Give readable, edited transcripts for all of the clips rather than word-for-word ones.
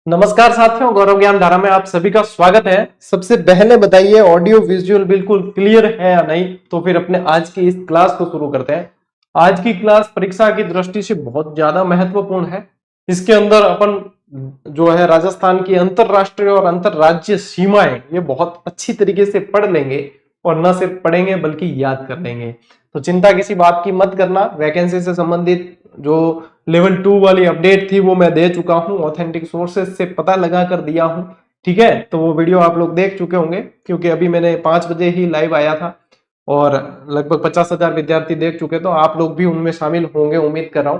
नमस्कार साथियों, गौरव ज्ञान धारा में आप सभी का स्वागत है। सबसे पहले बताइए ऑडियो विजुअल बिल्कुल क्लियर है या नहीं, तो फिर अपने आज की इस क्लास को शुरू करते हैं। आज की क्लास परीक्षा की दृष्टि से बहुत ज्यादा महत्वपूर्ण है। इसके अंदर अपन जो है राजस्थान की अंतरराष्ट्रीय और अंतरराज्य सीमाएं ये बहुत अच्छी तरीके से पढ़ लेंगे और न सिर्फ पढ़ेंगे बल्कि याद कर लेंगे। तो चिंता किसी बात की मत करना। वैकेंसी से संबंधित जो लेवल 2 वाली अपडेट थी वो मैं दे चुका हूं, ऑथेंटिक सोर्सेस से पता लगा कर दिया हूं। ठीक है, तो वो वीडियो आप लोग देख चुके होंगे क्योंकि अभी मैंने 5 बजे ही लाइव आया था और लगभग 50,000 विद्यार्थी देख चुके, तो आप लोग भी उनमें शामिल होंगे उम्मीद कर रहा हूं।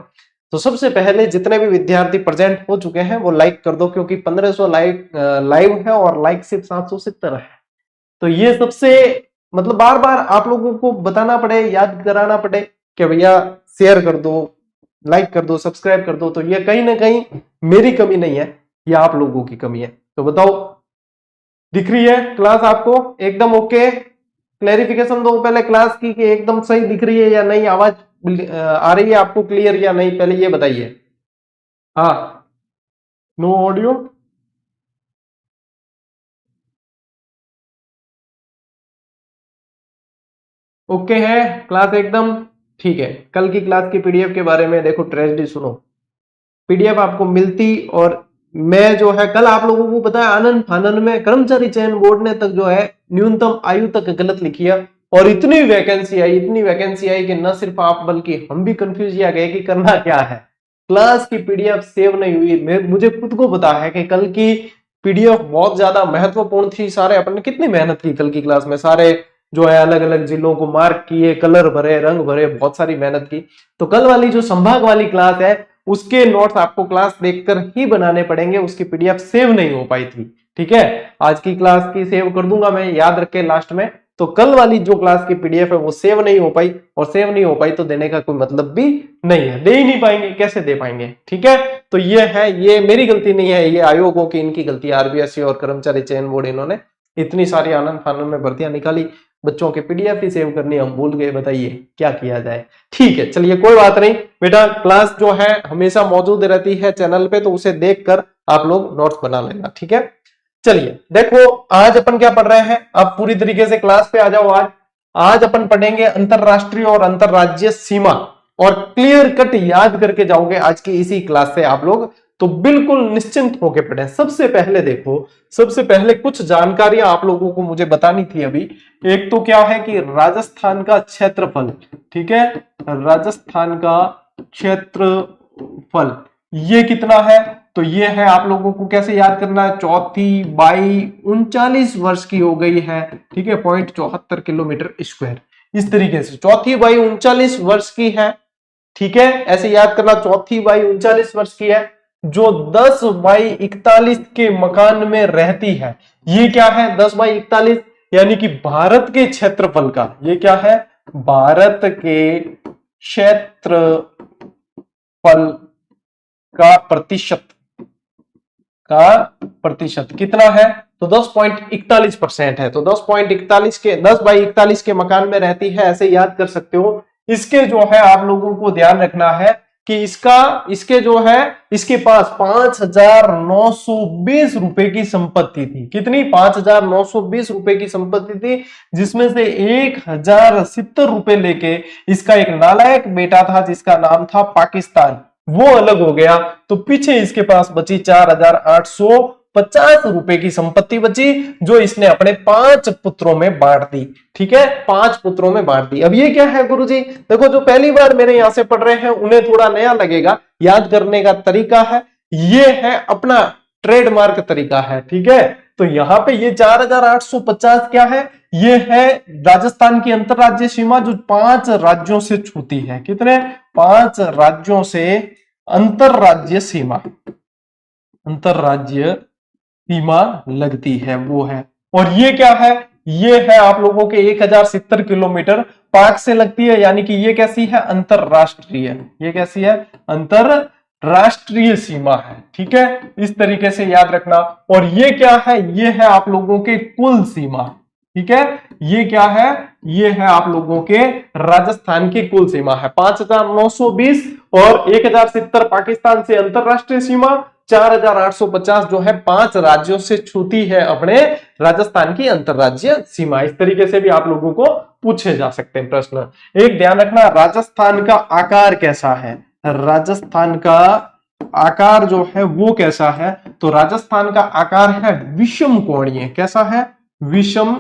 तो सबसे पहले जितने भी विद्यार्थी प्रेजेंट हो चुके हैं वो लाइक कर दो, क्योंकि 1500 लाइव है और लाइक सिर्फ 770 है। तो ये सबसे मतलब बार बार आप लोगों को बताना पड़े, याद कराना पड़े कि भैया शेयर कर दो, लाइक कर दो, सब्सक्राइब कर दो। तो ये कहीं ना कहीं मेरी कमी नहीं है, ये आप लोगों की कमी है। तो बताओ, दिख रही है क्लास आपको एकदम ओके? क्लैरिफिकेशन दो पहले क्लास की कि एकदम सही दिख रही है या नहीं, आवाज आ रही है आपको क्लियर या नहीं, पहले ये बताइए। हाँ, नो ऑडियो। ओके है क्लास एकदम ठीक है। कल की क्लास की पीडीएफ के बारे में देखो, ट्रेजेडी सुनो। पीडीएफ आपको मिलती, और मैं जो है कल आप लोगों को पता है आनंद फानन में कर्मचारी चयन बोर्ड ने तक जो है न्यूनतम आयु तक गलत लिखी है और इतनी वैकेंसी आई कि न सिर्फ आप बल्कि हम भी कंफ्यूज आ गए कि करना क्या है। क्लास की पीडीएफ सेव नहीं हुई। मुझे खुद को पता है कि कल की पीडीएफ बहुत ज्यादा महत्वपूर्ण थी। सारे अपन ने कितनी मेहनत की कल की क्लास में, सारे जो है अलग अलग जिलों को मार्क किए, कलर भरे, रंग भरे, बहुत सारी मेहनत की। तो कल वाली जो संभाग वाली क्लास है उसके नोट्स आपको क्लास देखकर ही बनाने पड़ेंगे, उसकी पीडीएफ सेव नहीं हो पाई थी। ठीक है, आज की क्लास की सेव कर दूंगा मैं, याद रख के लास्ट में। तो कल वाली जो क्लास की पीडीएफ है वो सेव नहीं हो पाई, और सेव नहीं हो पाई तो देने का कोई मतलब भी नहीं है, दे ही नहीं पाएंगे, कैसे दे पाएंगे। ठीक है, तो ये है, ये मेरी गलती नहीं है, ये आयोगों की इनकी गलती, आरबीएससी और कर्मचारी चयन बोर्ड, इन्होंने इतनी सारी आनंद फानन में भर्तियां निकाली, बच्चों के पीडीएफ ही सेव करनी हम भूल गए। बताइए क्या किया जाए। ठीक है, चलिए कोई बात नहीं बेटा, क्लास जो है हमेशा मौजूद रहती है चैनल पे, तो उसे देखकर आप लोग नोट्स बना लेना। ठीक है, चलिए देखो आज अपन क्या पढ़ रहे हैं, आप पूरी तरीके से क्लास पे आ जाओ। आज अपन पढ़ेंगे अंतरराष्ट्रीय और अंतरराज्यीय सीमा, और क्लियर कट याद करके जाओगे आज की इसी क्लास से आप लोग, तो बिल्कुल निश्चिंत होकर पढ़ें। सबसे पहले देखो, सबसे पहले कुछ जानकारियां आप लोगों को मुझे बतानी थी अभी। एक तो क्या है कि राजस्थान का क्षेत्रफल, ठीक है, राजस्थान का क्षेत्रफल ये कितना है, तो ये है, आप लोगों को कैसे याद करना है, 4/39 वर्ष की हो गई है। ठीक है, 0.74 किलोमीटर स्क्वायर, इस तरीके से 4/39 वर्ष की है। ठीक है, ऐसे याद करना, 4/39 वर्ष की है, जो 10/41 के मकान में रहती है। ये क्या है 10/41, यानी कि भारत के क्षेत्रफल का, ये क्या है, भारत के क्षेत्रफल का प्रतिशत कितना है, तो 10.41% है। तो 10/41 के मकान में रहती है, ऐसे याद कर सकते हो। इसके जो है आप लोगों को ध्यान रखना है कि इसके जो है, इसके पास 5,920 रुपए की संपत्ति थी। कितनी? 5,920 रुपए की संपत्ति थी, जिसमें से 1,070 रुपए लेके इसका एक नालायक बेटा था जिसका नाम था पाकिस्तान, वो अलग हो गया। तो पीछे इसके पास बची 4,850 रुपए की संपत्ति बची, जो इसने अपने 5 पुत्रों में बांट दी। ठीक है, 5 पुत्रों में बांट दी। अब ये क्या है गुरुजी, देखो जो पहली बार मेरे यहां से पढ़ रहे हैं उन्हें थोड़ा नया लगेगा, याद करने का तरीका है, ये है अपना ट्रेडमार्क तरीका है। ठीक है, तो यहां पे ये 4,850 क्या है, ये है राजस्थान की अंतरराज्यीय सीमा, जो 5 राज्यों से छूती है। कितने? 5 राज्यों से अंतरराज्यीय सीमा, अंतरराज्यीय सीमा लगती है, वो है। और ये क्या है, ये है आप लोगों के 1,070 किलोमीटर पाक से लगती है, यानी कि ये कैसी है, अंतरराष्ट्रीय। ये कैसी है, अंतरराष्ट्रीय सीमा है। ठीक है, इस तरीके से याद रखना। और ये क्या है, ये है आप लोगों के कुल सीमा। ठीक है, ये क्या है, ये है आप लोगों के राजस्थान की कुल सीमा है 5,920, और 1,070 पाकिस्तान से अंतरराष्ट्रीय सीमा, 4850 जो है 5 राज्यों से छूती है अपने राजस्थान की अंतरराज्यीय सीमा। इस तरीके से भी आप लोगों को पूछे जा सकते हैं प्रश्न। एक ध्यान रखना, राजस्थान का आकार कैसा है, राजस्थान का आकार जो है वो कैसा है, तो राजस्थान का आकार है विषम कोणीय। कैसा है, विषम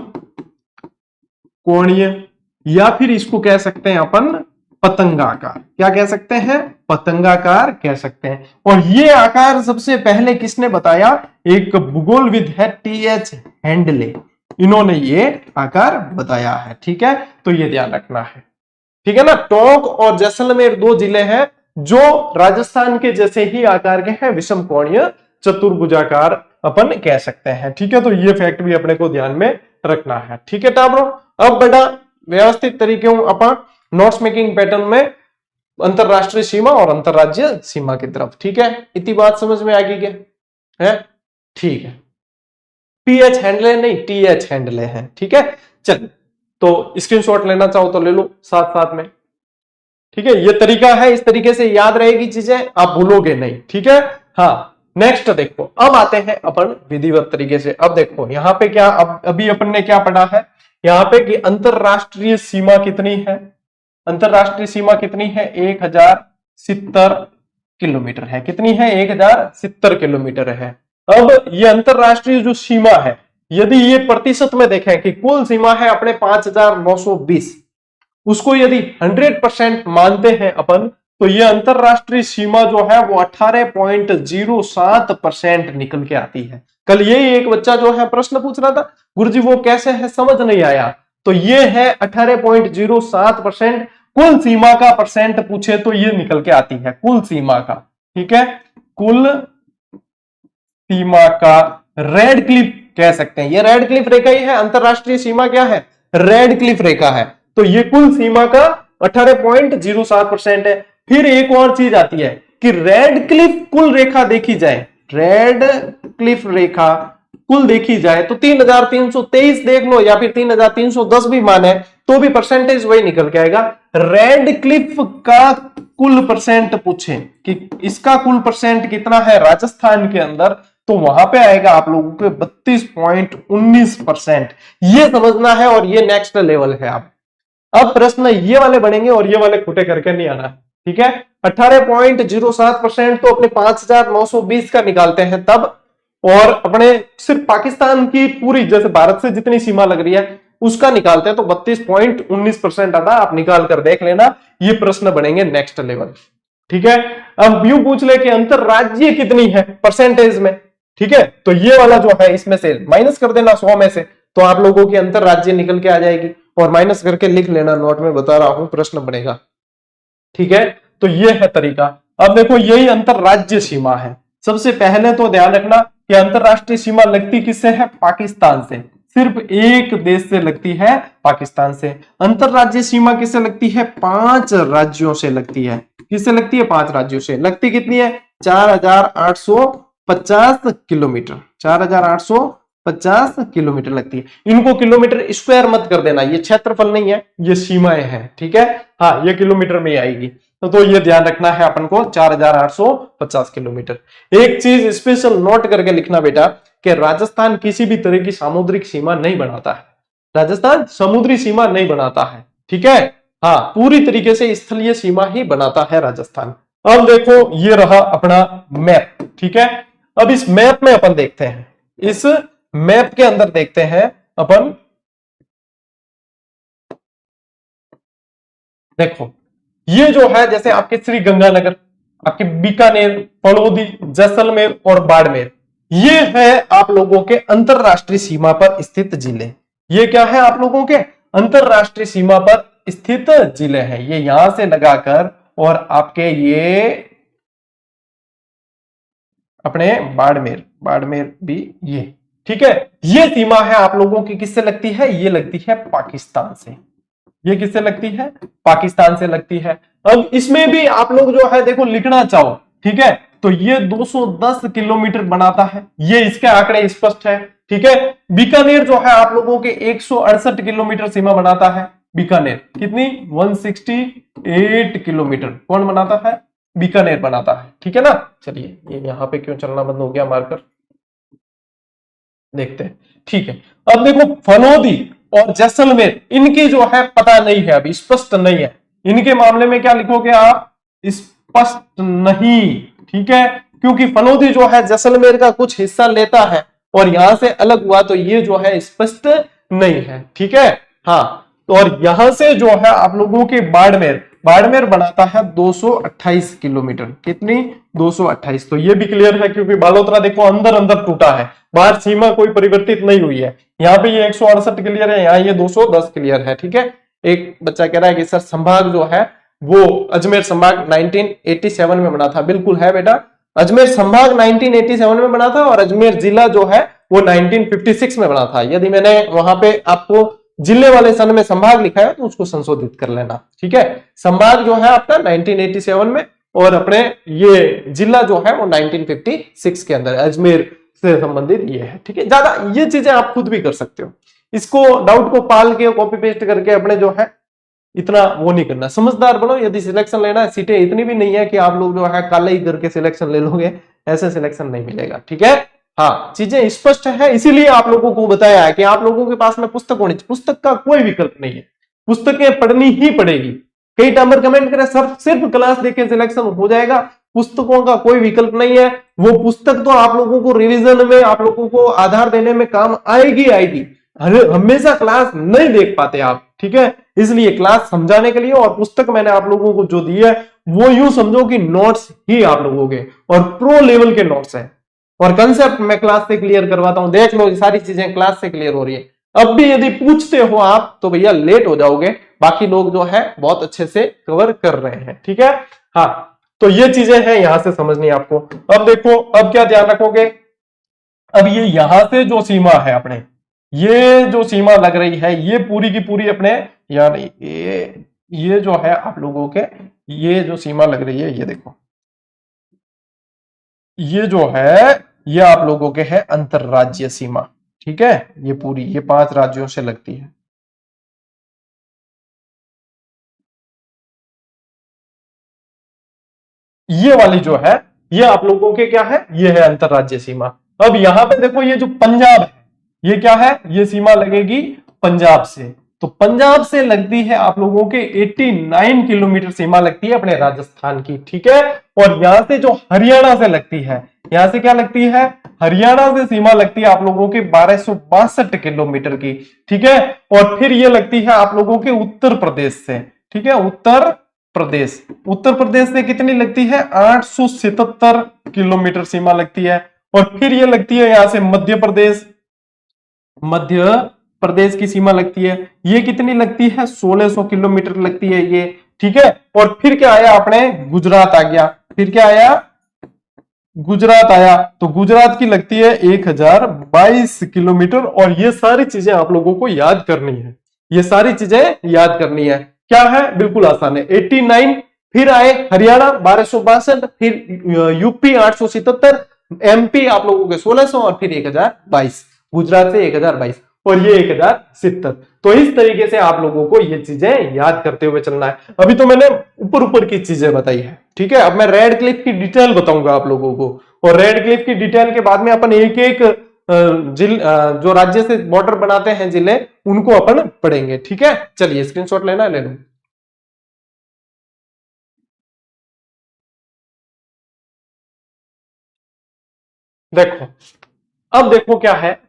कोणीय, या फिर इसको कह सकते हैं अपन पतंगाकार। क्या कह सकते हैं, पतंगाकार कह सकते हैं। और ये आकार सबसे पहले किसने बताया, एक भूगोलविद है टीएच हैंडले, इन्होंने ये आकार बताया है। ठीक है, तो ये ध्यान रखना है। ठीक है ना। टोंक और जैसलमेर 2 जिले हैं जो राजस्थान के जैसे ही आकार के हैं, विषम कोणीय चतुर्भुजाकार अपन कह सकते हैं। ठीक है, तो ये फैक्ट भी अपने को ध्यान में रखना है। ठीक है टाब्रो, अब बेटा व्यवस्थित तरीके अपन नोट्स मेकिंग पैटर्न में अंतरराष्ट्रीय सीमा और अंतरराज्यीय सीमा की तरफ। ठीक है, इतनी बात समझ में आ गई क्या है? ठीक है, पीएच हैंडले नहीं, टीएच हैंडले है। ठीक है, चल तो स्क्रीनशॉट लेना चाहो तो ले लो साथ साथ में। ठीक है, ये तरीका है, इस तरीके से याद रहेगी चीजें, आप भूलोगे नहीं। ठीक है, हाँ नेक्स्ट देखो, अब आते हैं अपन विधिवत तरीके से। अब देखो यहाँ पे क्या, अभी अपन ने क्या पढ़ा है यहाँ पे कि अंतरराष्ट्रीय सीमा कितनी है, अंतरराष्ट्रीय सीमा कितनी है, 1070 किलोमीटर है। कितनी है, 1070 किलोमीटर है। अब ये अंतरराष्ट्रीय जो सीमा है, यदि ये प्रतिशत में देखें कि कुल सीमा है अपने 5920, उसको यदि 100% मानते हैं अपन, तो ये अंतरराष्ट्रीय सीमा जो है वो 18.07% निकल के आती है। कल यही एक बच्चा जो है प्रश्न पूछ रहा था, गुरुजी वो कैसे है, समझ नहीं आया। तो ये है 18.07%, कुल सीमा का परसेंट पूछे तो ये निकल के आती है, कुल सीमा का। ठीक है, कुल सीमा का रेड क्लिफ कह सकते हैं, ये रेड क्लिफ रेखा ही है। अंतरराष्ट्रीय सीमा क्या है, रेड क्लिफ रेखा है। तो ये कुल सीमा का 18.07% है। फिर एक और चीज आती है कि रेड क्लिफ कुल रेखा देखी जाए, रेड क्लिफ रेखा कुल देखी जाए तो 3323 देख लो या फिर 3310 भी माने तो भी परसेंटेज वही निकल के आएगा। रेड क्लिफ का कुल परसेंट पूछे कि इसका कुल परसेंट कितना है राजस्थान के अंदर, तो वहां पे आएगा आप लोगों के 32.19%। ये समझना है और ये नेक्स्ट लेवल है। आप अब प्रश्न ये वाले बनेंगे और ये वाले खोटे करके नहीं आना। ठीक है, 18.07% तो अपने 5920 का निकालते हैं तब, और अपने सिर्फ पाकिस्तान की पूरी जैसे भारत से जितनी सीमा लग रही है उसका निकालते हैं तो 32.19% आता है। आप निकाल कर देख लेना, ये प्रश्न बनेंगे नेक्स्ट लेवल। ठीक है, अब यूं पूछ ले कि अंतरराज्यीय कितनी है परसेंटेज में। ठीक है, तो ये वाला जो है इसमें से माइनस कर देना 100 में से, तो आप लोगों की अंतरराज्यीय निकल के आ जाएगी, और माइनस करके लिख लेना, नोट में बता रहा हूं प्रश्न बनेगा। ठीक है, तो ये है तरीका। अब देखो यही अंतरराज्यीय सीमा है। सबसे पहले तो ध्यान रखना कि अंतरराष्ट्रीय सीमा लगती किससे है, पाकिस्तान से। सिर्फ एक देश से लगती है, पाकिस्तान से। अंतरराज्यीय सीमा किससे लगती है, 5 राज्यों से लगती है। किससे लगती है, 5 राज्यों से। लगती कितनी है, 4850 किलोमीटर, 4850 किलोमीटर लगती है। इनको किलोमीटर स्क्वायर मत कर देना, ये क्षेत्रफल नहीं है, ये सीमाएं हैं। ठीक है, हाँ ये किलोमीटर में आएगी। तो ये ध्यान रखना है अपन को, 4850 किलोमीटर। एक चीज स्पेशल नोट करके लिखना बेटा कि राजस्थान किसी भी तरह की सामुद्रिक सीमा नहीं बनाता है, राजस्थान समुद्री सीमा नहीं बनाता है। ठीक है, हाँ पूरी तरीके से स्थलीय सीमा ही बनाता है राजस्थान। अब देखो ये रहा अपना मैप। ठीक है, अब इस मैप में अपन देखते हैं, इस मैप के अंदर देखते हैं अपन, देखो ये जो है जैसे आपके श्री गंगानगर, आपके बीकानेर, फलौदी, जैसलमेर और बाड़मेर, ये है आप लोगों के अंतरराष्ट्रीय सीमा पर स्थित जिले। ये क्या है, आप लोगों के अंतरराष्ट्रीय सीमा पर स्थित जिले हैं। ये यहां से लगाकर और आपके ये अपने बाड़मेर, बाड़मेर भी ये। ठीक है, ये सीमा है आप लोगों की किससे लगती है, ये लगती है पाकिस्तान से। ये किससे लगती है, पाकिस्तान से लगती है। अब इसमें भी आप लोग जो है देखो लिखना चाहो, ठीक है, तो ये 210 किलोमीटर बनाता है, ये इसके आंकड़े स्पष्ट है। ठीक है, बीकानेर जो है आप लोगों के 168 किलोमीटर सीमा बनाता है। बीकानेर कितनी, 168 किलोमीटर कौन बनाता है, बीकानेर बनाता है, ठीक है ना। चलिए ये यहाँ पे क्यों चलना बंद हो गया मार्कर, देखते हैं, ठीक है। अब देखो फलोदी और जैसलमेर, इनकी जो है पता नहीं है, अभी स्पष्ट नहीं है। इनके मामले में क्या लिखोगे आप, स्पष्ट नहीं, ठीक है, क्योंकि फलोदी जो है जैसलमेर का कुछ हिस्सा लेता है और यहां से अलग हुआ, तो ये जो है स्पष्ट नहीं है, ठीक है। हाँ, तो और यहां से जो है आप लोगों के बाड़मेर, बाड़मेर बनाता है 228 किलोमीटर, कितनी, 228। तो ये भी क्लियर है, क्योंकि बालोतरा देखो अंदर अंदर टूटा है, बाहर सीमा कोई परिवर्तित नहीं हुई है। यहाँ पे ये 168 क्लियर है, यहाँ ये 210 क्लियर है, ठीक है। एक बच्चा कह रहा है कि सर संभाग जो है वो अजमेर संभाग 1987 में बना था, बिल्कुल है बेटा, अजमेर संभाग 1987 में बना था और अजमेर जिला जो है वो 1956 में बना था। यदि मैंने वहां पे आपको जिले वाले सन में संभाग लिखा है तो उसको संशोधित कर लेना, ठीक है। संभाग जो है आपका 1987 में और अपने ये जिला जो है वो 1956 के अंदर अजमेर से संबंधित ये है, ठीक है। ज्यादा ये चीजें आप खुद भी कर सकते हो, इसको डाउट को पाल के कॉपी पेस्ट करके अपने जो है इतना वो नहीं करना, समझदार बनो। यदि सिलेक्शन लेना है, सीटें इतनी भी नहीं है कि आप लोग जो है काले ही करके सिलेक्शन ले लोगे, ऐसे सिलेक्शन नहीं मिलेगा, ठीक है। हाँ, चीजें स्पष्ट है, इसीलिए आप लोगों को बताया है कि आप लोगों के पास में पुस्तक होनी चाहिए, पुस्तक का कोई विकल्प नहीं है, पुस्तकें पढ़नी ही पड़ेगी। कई टाइमर कमेंट करें सर सिर्फ क्लास देखे सिलेक्शन हो जाएगा, पुस्तकों का कोई विकल्प नहीं है। वो पुस्तक तो आप लोगों को रिवीजन में, आप लोगों को आधार देने में काम आएगी आएगी, हमेशा क्लास नहीं देख पाते आप, ठीक है। इसलिए क्लास समझाने के लिए और पुस्तक मैंने आप लोगों को जो दी है वो यूं समझो कि नोट्स ही आप लोगों के और प्रो लेवल के नोट्स हैं, और कंसेप्ट मैं क्लास से क्लियर करवाता हूं, देख लो सारी चीजें क्लास से क्लियर हो रही है। अब भी यदि पूछते हो आप तो भैया लेट हो जाओगे, बाकी लोग जो है बहुत अच्छे से कवर कर रहे हैं, ठीक है। हाँ, तो ये चीजें हैं यहां से समझनी आपको। अब देखो, अब क्या ध्यान रखोगे, अब ये यहां से जो सीमा है अपने, ये जो सीमा लग रही है ये पूरी की पूरी अपने, यानी ये जो है आप लोगों के, ये जो सीमा लग रही है ये देखो, ये जो है ये आप लोगों के है अंतरराज्यीय सीमा, ठीक है। ये पूरी ये 5 राज्यों से लगती है। ये वाली जो है ये आप लोगों के क्या है, ये है अंतरराज्यीय सीमा। अब यहां पे देखो ये जो पंजाब है ये क्या है, ये सीमा लगेगी पंजाब से, तो पंजाब से लगती है आप लोगों के 89 किलोमीटर सीमा लगती है अपने राजस्थान की, ठीक है। और यहां से जो हरियाणा से लगती है, यहां से क्या लगती है, हरियाणा से सीमा लगती है आप लोगों के 1262 किलोमीटर की, ठीक है। और फिर ये लगती है आप लोगों के उत्तर प्रदेश से, ठीक है, उत्तर प्रदेश, उत्तर प्रदेश से कितनी लगती है, 877 किलोमीटर सीमा लगती है। और फिर ये लगती है यहां से मध्य प्रदेश, मध्य प्रदेश की सीमा लगती है, ये कितनी लगती है, 1600 किलोमीटर लगती है ये, ठीक है। और फिर क्या आया अपने, गुजरात आ गया, फिर क्या आया, गुजरात आया, तो गुजरात की लगती है 1022 किलोमीटर। और ये सारी चीजें आप लोगों को याद करनी है, ये सारी चीजें याद करनी है। क्या है, बिल्कुल आसान है, 89, फिर आए हरियाणा 1262, फिर यूपी 877, एमपी आप लोगों के 1600 और फिर 1022, गुजरात से 1022 और ये 1070। तो इस तरीके से आप लोगों को ये चीजें याद करते हुए चलना है। अभी तो मैंने ऊपर ऊपर की चीजें बताई है, ठीक है। अब मैं रेड क्लिफ की डिटेल बताऊंगा आप लोगों को, और रेड क्लिफ की डिटेल के बाद में अपन एक एक जो राज्य से बॉर्डर बनाते हैं जिले, उनको अपन पढ़ेंगे, ठीक है। चलिए स्क्रीनशॉट लेना है ले लो। देखो, अब देखो क्या है,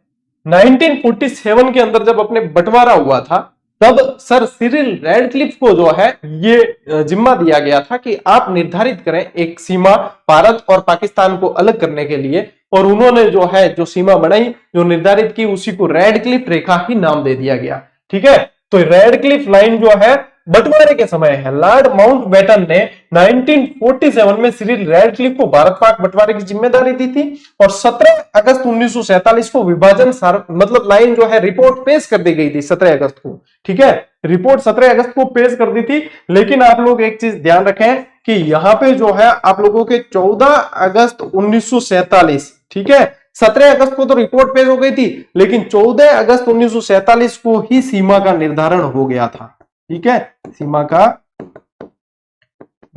1947 के अंदर जब अपने बंटवारा हुआ था, तब सर सिरिल रैडक्लिफ को जो है ये जिम्मा दिया गया था कि आप निर्धारित करें एक सीमा भारत और पाकिस्तान को अलग करने के लिए, और उन्होंने जो है जो सीमा बनाई, जो निर्धारित की, उसी को रैडक्लिफ रेखा ही नाम दे दिया गया, ठीक है। तो रैडक्लिफ लाइन जो है बंटवारे के समय है, लॉर्ड माउंटबेटन ने 1947 में सिरिल रैडक्लिफ को भारत पाक बंटवारे की जिम्मेदारी दी थी, और 17 अगस्त 1947 को विभाजन मतलब लाइन जो है रिपोर्ट पेश कर दी गई थी 17 अगस्त को, ठीक है। रिपोर्ट 17 अगस्त को पेश कर दी थी, लेकिन आप लोग एक चीज ध्यान रखें कि यहां पे जो है आप लोगों के 14 अगस्त 1947, ठीक है, 17 अगस्त को तो रिपोर्ट पेश हो गई थी, लेकिन 14 अगस्त 1947 को ही सीमा का निर्धारण हो गया था, ठीक है, सीमा का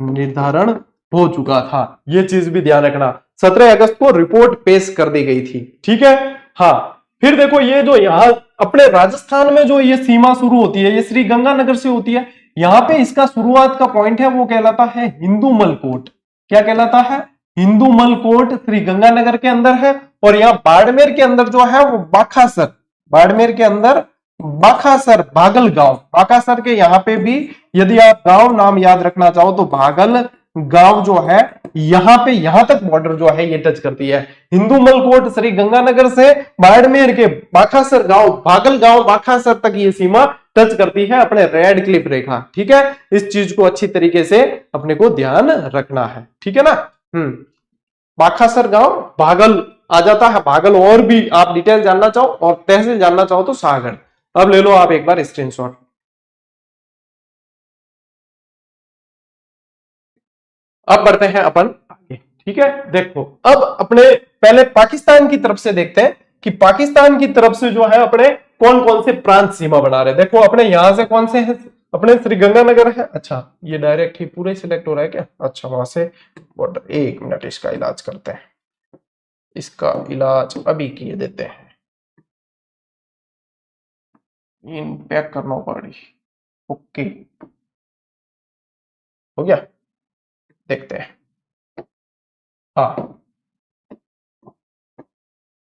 निर्धारण हो चुका था। ये चीज भी ध्यान रखना। 17 अगस्त को रिपोर्ट पेश कर दी गई थी, ठीक है। हाँ, फिर देखो ये जो यहाँ अपने राजस्थान में जो ये सीमा शुरू होती है, ये श्री गंगानगर से होती है। यहाँ पे इसका शुरुआत का पॉइंट है वो कहलाता है हिंदूमल कोट। क्या कहलाता है? हिंदूमल कोट श्री गंगानगर के अंदर है। और यहाँ बाड़मेर के अंदर जो है वो बाखासर, बाड़मेर के अंदर बाखासर, भागल गांव, बाखासर के यहाँ पे भी यदि आप गांव नाम याद रखना चाहो तो भागल गांव जो है यहाँ पे, यहां तक बॉर्डर जो है ये टच करती है। हिंदूमल कोट श्री गंगानगर से बाड़मेर के बाखासर गांव, भागल गांव, बाखासर तक ये सीमा टच करती है अपने रेड क्लिफ रेखा, ठीक है। इस चीज को अच्छी तरीके से अपने को ध्यान रखना है, ठीक है ना। बाखासर गांव भागल आ जाता है, भागल। और भी आप डिटेल जानना चाहो और तहसील जानना चाहो तो सागर। अब ले लो आप एक बार स्क्रीनशॉट। अब बढ़ते हैं अपन आगे, ठीक है। देखो अब अपने पहले पाकिस्तान की तरफ से देखते हैं कि पाकिस्तान की तरफ से जो है अपने कौन कौन से प्रांत सीमा बना रहे। देखो अपने यहां से कौन से हैं? अपने श्री गंगानगर है। अच्छा, ये डायरेक्ट ही पूरे सिलेक्ट हो रहा है क्या? अच्छा, वहां से बॉर्डर। 1 मिनट, इसका इलाज करते हैं। इसका इलाज अभी किए देते हैं। इन पैक करना पड़ी। ओके, हो गया। देखते हैं। हाँ,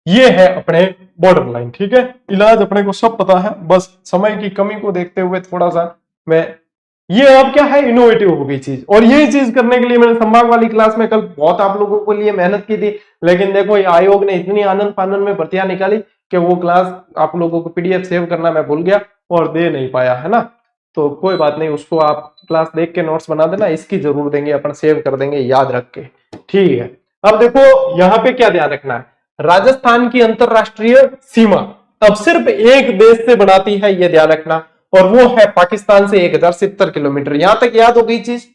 ये है अपने बॉर्डर लाइन, ठीक है। इलाज अपने को सब पता है, बस समय की कमी को देखते हुए थोड़ा सा मैं, ये अब क्या है, इनोवेटिव हो गई चीज। और यही चीज करने के लिए मैंने संभाग वाली क्लास में कल बहुत आप लोगों के लिए मेहनत की थी। लेकिन देखो ये आयोग ने इतनी आनंद फानंद में भर्तियां निकाली कि वो क्लास आप लोगों को पीडीएफ सेव करना मैं भूल गया और दे नहीं पाया, है ना। तो कोई बात नहीं, उसको आप क्लास देख के नोट्स बना देना। इसकी जरूर देंगे अपन, सेव कर देंगे याद रख के, ठीक है। अब देखो यहाँ पे क्या ध्यान रखना है, राजस्थान की अंतरराष्ट्रीय सीमा अब सिर्फ एक देश से बनाती है, यह ध्यान रखना, और वो है पाकिस्तान से 1070 किलोमीटर। यहां तक याद हो गई चीज?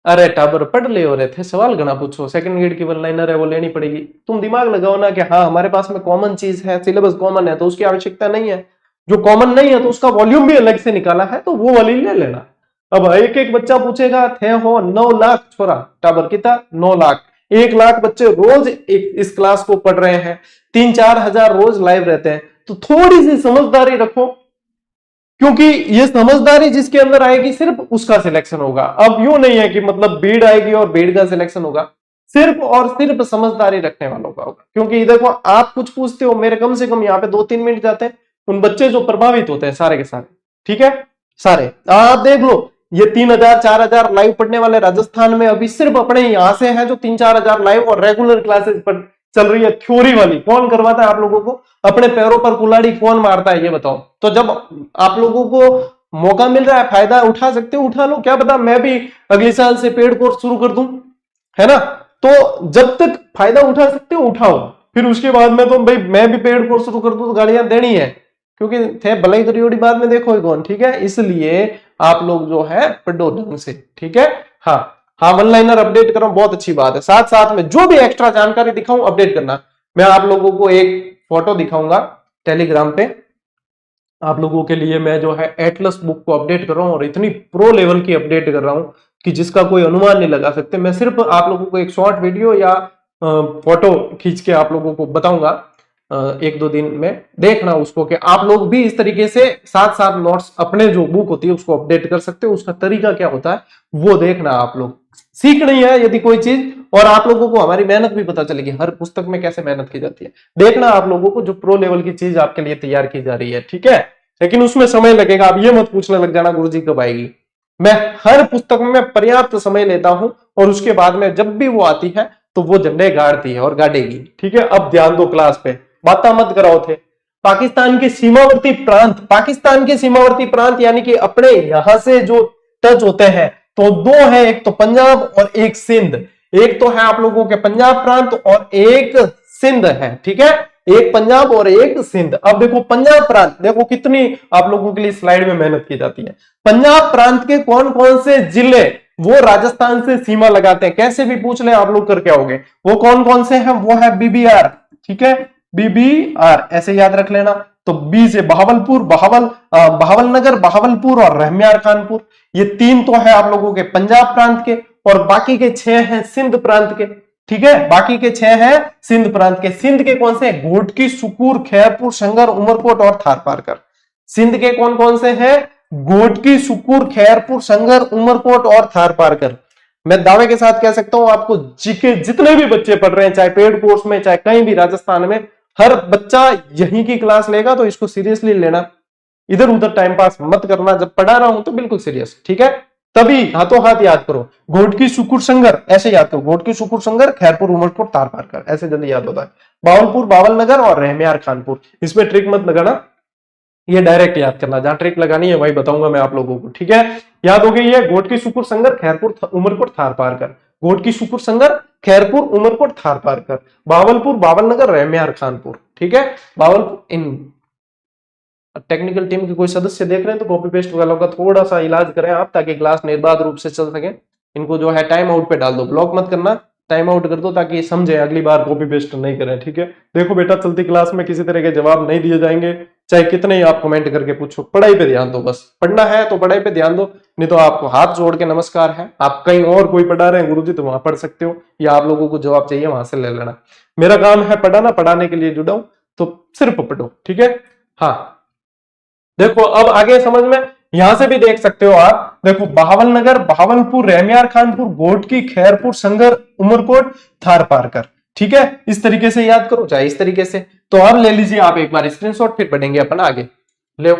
अरे टाबर पढ़ ले हो रहे थे, सवाल गणा पूछो। सेकंड ग्रेड की वन लाइनर है, वो लेनी पड़ेगी। तुम दिमाग लगाओ ना कि हाँ हमारे पास में कॉमन चीज है, सिलेबस कॉमन है तो उसकी आवश्यकता नहीं है। जो कॉमन नहीं है तो उसका वॉल्यूम भी अलग से निकाला है, तो वो वाली ले लेना। अब एक एक बच्चा पूछेगा थे हो 9 लाख छोरा, टाबर कितना? 9 लाख। 1 लाख बच्चे रोज इस क्लास को पढ़ रहे हैं, 3-4 हजार रोज लाइव रहते हैं। तो थोड़ी सी समझदारी रखो, क्योंकि ये समझदारी जिसके अंदर आएगी सिर्फ उसका सिलेक्शन होगा। अब यूं नहीं है कि मतलब भीड़ आएगी और भीड़ का सिलेक्शन होगा, सिर्फ और सिर्फ समझदारी रखने वालों का होगा। क्योंकि देखो आप कुछ पूछते हो, मेरे कम से कम यहाँ पे 2-3 मिनट जाते हैं, उन बच्चे जो प्रभावित होते हैं सारे के सारे, ठीक है, सारे आप देख लो। ये 3000-4000 लाइव पढ़ने वाले राजस्थान में अभी सिर्फ अपने यहां से हैं जो 3-4 हजार लाइव और रेगुलर क्लासेस पर चल रही है। थ्योरी वाली कौन करवाता है आप लोगों को? अपने पैरों पर कुल्हाड़ी कौन मारता है ये बताओ। तो जब आप लोगों को मौका मिल रहा है, फायदा उठा सकते हो, उठा लो। क्या पता मैं भी अगले साल से पेड कोर्स शुरू कर दूं, है ना। तो जब तक फायदा उठा सकते हो उठाओ, फिर उसके बाद में तो भाई मैं भी पेड कोर्स शुरू कर दूं तो गालियां देनी है, क्योंकि थे भलाई करियोड़ी बाद में देखो कौन, ठीक है। इसलिए आप लोग जो है पढ़ो ढंग से, ठीक है। हाँ हाँ, वन लाइनर अपडेट करो, बहुत अच्छी बात है। साथ साथ में जो भी एक्स्ट्रा जानकारी दिखाऊं अपडेट करना। मैं आप लोगों को एक फोटो दिखाऊंगा टेलीग्राम पे, आप लोगों के लिए मैं जो है एटलस बुक को अपडेट कर रहा हूं, और इतनी प्रो लेवल की अपडेट कर रहा हूं कि जिसका कोई अनुमान नहीं लगा सकते। मैं सिर्फ आप लोगों को एक शॉर्ट वीडियो या फोटो खींच के आप लोगों को बताऊंगा 1-2 दिन में, देखना उसको कि आप लोग भी इस तरीके से साथ साथ नोट्स अपने जो बुक होती है उसको अपडेट कर सकते हो। उसका तरीका क्या होता है वो देखना। आप लोग सीखनी है यदि कोई चीज, और आप लोगों को हमारी मेहनत भी पता चलेगी, हर पुस्तक में कैसे मेहनत की जाती है। देखना आप लोगों को जो प्रो लेवल की चीज आपके लिए तैयार की जा रही है, ठीक है। लेकिन उसमें समय लगेगा। आप ये मत पूछने लग जाना गुरुजी कब आएगी। मैं हर पुस्तक में पर्याप्त समय लेता हूं, और उसके बाद में जब भी वो आती है तो वो झंडे गाड़ती है और गाड़ेगी, ठीक है। अब ध्यान दो क्लास पे, बातें मत कराओ थे। पाकिस्तान के सीमावर्ती प्रांत, पाकिस्तान के सीमावर्ती प्रांत यानी कि अपने यहां से जो टच होते हैं, तो 2 है, एक तो पंजाब और एक सिंध। एक तो है आप लोगों के पंजाब प्रांत और एक सिंध है, ठीक है। एक पंजाब और एक सिंध। अब देखो पंजाब प्रांत, देखो कितनी आप लोगों के लिए स्लाइड में मेहनत की जाती है। पंजाब प्रांत के कौन कौन से जिले वो राजस्थान से सीमा लगाते हैं, कैसे भी पूछ ले आप लोग करके आओगे। वो कौन कौन से हैं? वो है बीबीआर, ठीक है, बीबीआर ऐसे याद रख लेना। तो बी से बहावलपुर, बहावल नगर, बहावलपुर और रहम्यार खानपुर, ये 3 तो है आप लोगों के पंजाब प्रांत के। और बाकी के 6 हैं सिंध प्रांत के। ठीक है, बाकी के 6 हैं सिंध प्रांत के। सिंध के कौन से? घोटकी, सुकूर, खैरपुर, संगर, उमरकोट और थार पारकर। सिंध के कौन कौन से हैं? घोटकी, सुकूर, खैरपुर, संगर, उमरकोट और थार पारकर। मैं दावे के साथ कह सकता हूं आपको जीके जितने भी बच्चे पढ़ रहे हैं, चाहे पेड कोर्स में चाहे कहीं भी राजस्थान में, हर बच्चा यहीं की क्लास लेगा, तो इसको सीरियसली लेना, इधर उधर टाइम पास मत करना। जब पढ़ा रहा हूं तो बिल्कुल सीरियस, ठीक है? तभी हाथों हाथ याद करो। घोटकी, सुकुर, संगर ऐसे याद करो। घोटकी, सुकुर, संगर, खैरपुर, उमरकोट, तार पारकर, ऐसे जल्दी याद होता है। बावलपुर, बावल नगर और रहमियार खानपुर, इसमें ट्रिक मत लगाना, ये डायरेक्ट याद करना। जहां ट्रिक लगानी है वही बताऊंगा मैं आप लोगों को, ठीक है? याद हो गई है? घोटकी, सुकुर, संगर, खैरपुर, उमरकोट, थार पारकर। घोटकी, सुकुर, संगर, खैरपुर, उमरकोट, थार पारकर। बावलपुर, बावल नगर, रहमियार खानपुर, ठीक है? बावलपुर। इन टेक्निकल टीम के कोई सदस्य देख रहे हैं तो कॉपी पेस्ट वालों का थोड़ा सा इलाज करें आप, ताकि क्लास निर्बाध रूप से चल सके। इनको जो है टाइम आउट पे डाल दो, ब्लॉक मत करना, टाइम आउट कर दो, ताकि समझे, अगली बार कॉपी पेस्ट नहीं करें, ठीक है? देखो बेटा, चलती क्लास में किसी तरह के जवाब नहीं दिए जाएंगे, चाहे कितने ही आप कमेंट करके पूछो। पढ़ाई पे ध्यान दो, बस पढ़ना है तो पढ़ाई पे ध्यान दो, नहीं तो आपको हाथ जोड़ के नमस्कार है। आप कहीं और कोई पढ़ा रहे हैं गुरुजी तो वहां पढ़ सकते हो, या आप लोगों को जवाब चाहिए वहां से ले लेना। मेरा काम है पढ़ाना, पढ़ाने के लिए जुड़ा हूं, तो सिर्फ पढ़ो, ठीक है? हाँ, देखो अब आगे समझ में, यहां से भी देख सकते हो आप। देखो, बहावल नगर, बहावलपुर, रहमियार खानपुर, घोटकी, खैरपुर, संगर, उमरकोट, थार पारकर, ठीक है? इस तरीके से याद करो, चाहे इस तरीके से। तो अब ले लीजिए आप एक बार स्क्रीनशॉट, फिर पढ़ेंगे अपन आगे। ले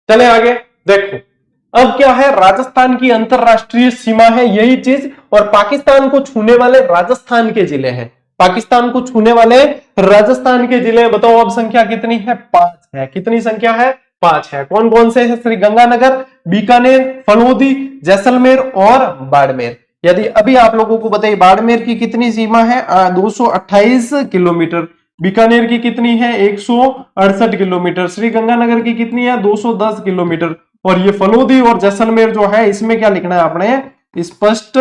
चले आगे। देखो अब क्या है, राजस्थान की अंतरराष्ट्रीय सीमा है यही चीज, और पाकिस्तान को छूने वाले राजस्थान के जिले हैं। पाकिस्तान को छूने वाले राजस्थान के जिले, बताओ अब संख्या कितनी है? 5 है। कितनी संख्या है? 5 है। कौन कौन से है? श्री गंगानगर, बीकानेर, फलोदी, जैसलमेर और बाड़मेर। यदि अभी आप लोगों को बताइए, बाड़मेर की कितनी सीमा है? 228 किलोमीटर। बीकानेर की कितनी है? 168 किलोमीटर। श्री गंगानगर की कितनी है? 210 किलोमीटर। और ये फलोदी और जैसलमेर जो है, इसमें क्या लिखना है आपने? स्पष्ट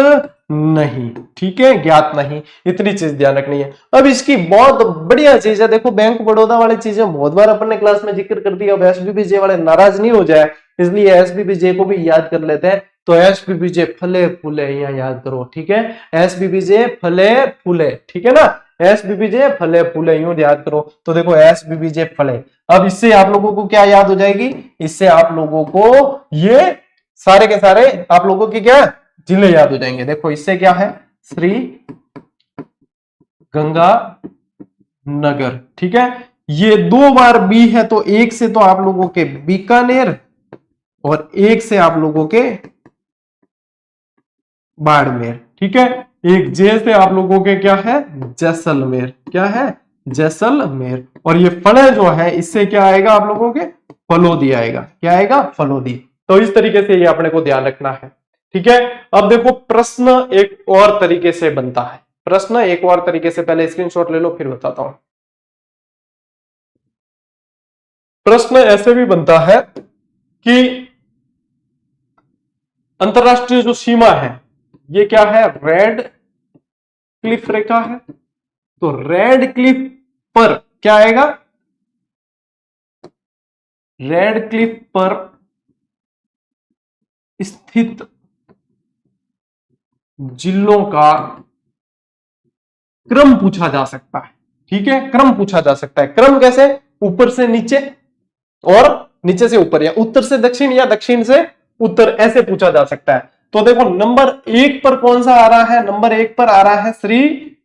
नहीं, ठीक है? ज्ञात नहीं, इतनी चीज ध्यान रखनी है। अब इसकी बहुत बढ़िया चीज है, देखो, बैंक बड़ौदा वाली चीजें बहुत बार अपन ने क्लास में जिक्र कर दिया। अब एसबीबीजे वाले नाराज नहीं हो जाए, इसलिए एसबीबीजे को भी याद कर लेते हैं। तो एसबीबीजे फले फूले यहाँ याद करो, ठीक है? एसबीबीजे फले फूले, ठीक है ना? एसबीबीजे फले फूले यूं याद करो। तो देखो, एसबीबीजे फले, अब इससे आप लोगों को क्या याद हो जाएगी? इससे आप लोगों को ये सारे के सारे आप लोगों के क्या जिले याद हो जाएंगे। देखो, इससे क्या है? श्री गंगा नगर, ठीक है? ये 2 बार बी है, तो एक से तो आप लोगों के बीकानेर और एक से आप लोगों के बाड़मेर, ठीक है? एक जे से आप लोगों के क्या है? जैसलमेर। क्या है? जैसलमेर। और ये फले जो है, इससे क्या आएगा आप लोगों के? फलोदी आएगा। क्या आएगा? फलोदी। तो इस तरीके से ये अपने को ध्यान रखना है, ठीक है? अब देखो, प्रश्न एक और तरीके से बनता है। प्रश्न एक और तरीके से, पहले स्क्रीनशॉट ले लो फिर बताता हूं। प्रश्न ऐसे भी बनता है कि अंतरराष्ट्रीय जो सीमा है, ये क्या है? रेड क्लिफ रेखा है। तो रेड क्लिफ पर क्या आएगा? रेड क्लिफ पर स्थित जिलों का क्रम पूछा जा सकता है, ठीक है? क्रम पूछा जा सकता है। क्रम कैसे? ऊपर से नीचे और नीचे से ऊपर, या उत्तर से दक्षिण या दक्षिण से उत्तर, ऐसे पूछा जा सकता है। तो देखो, नंबर 1 पर कौन सा आ रहा है? नंबर 1 पर आ रहा है श्री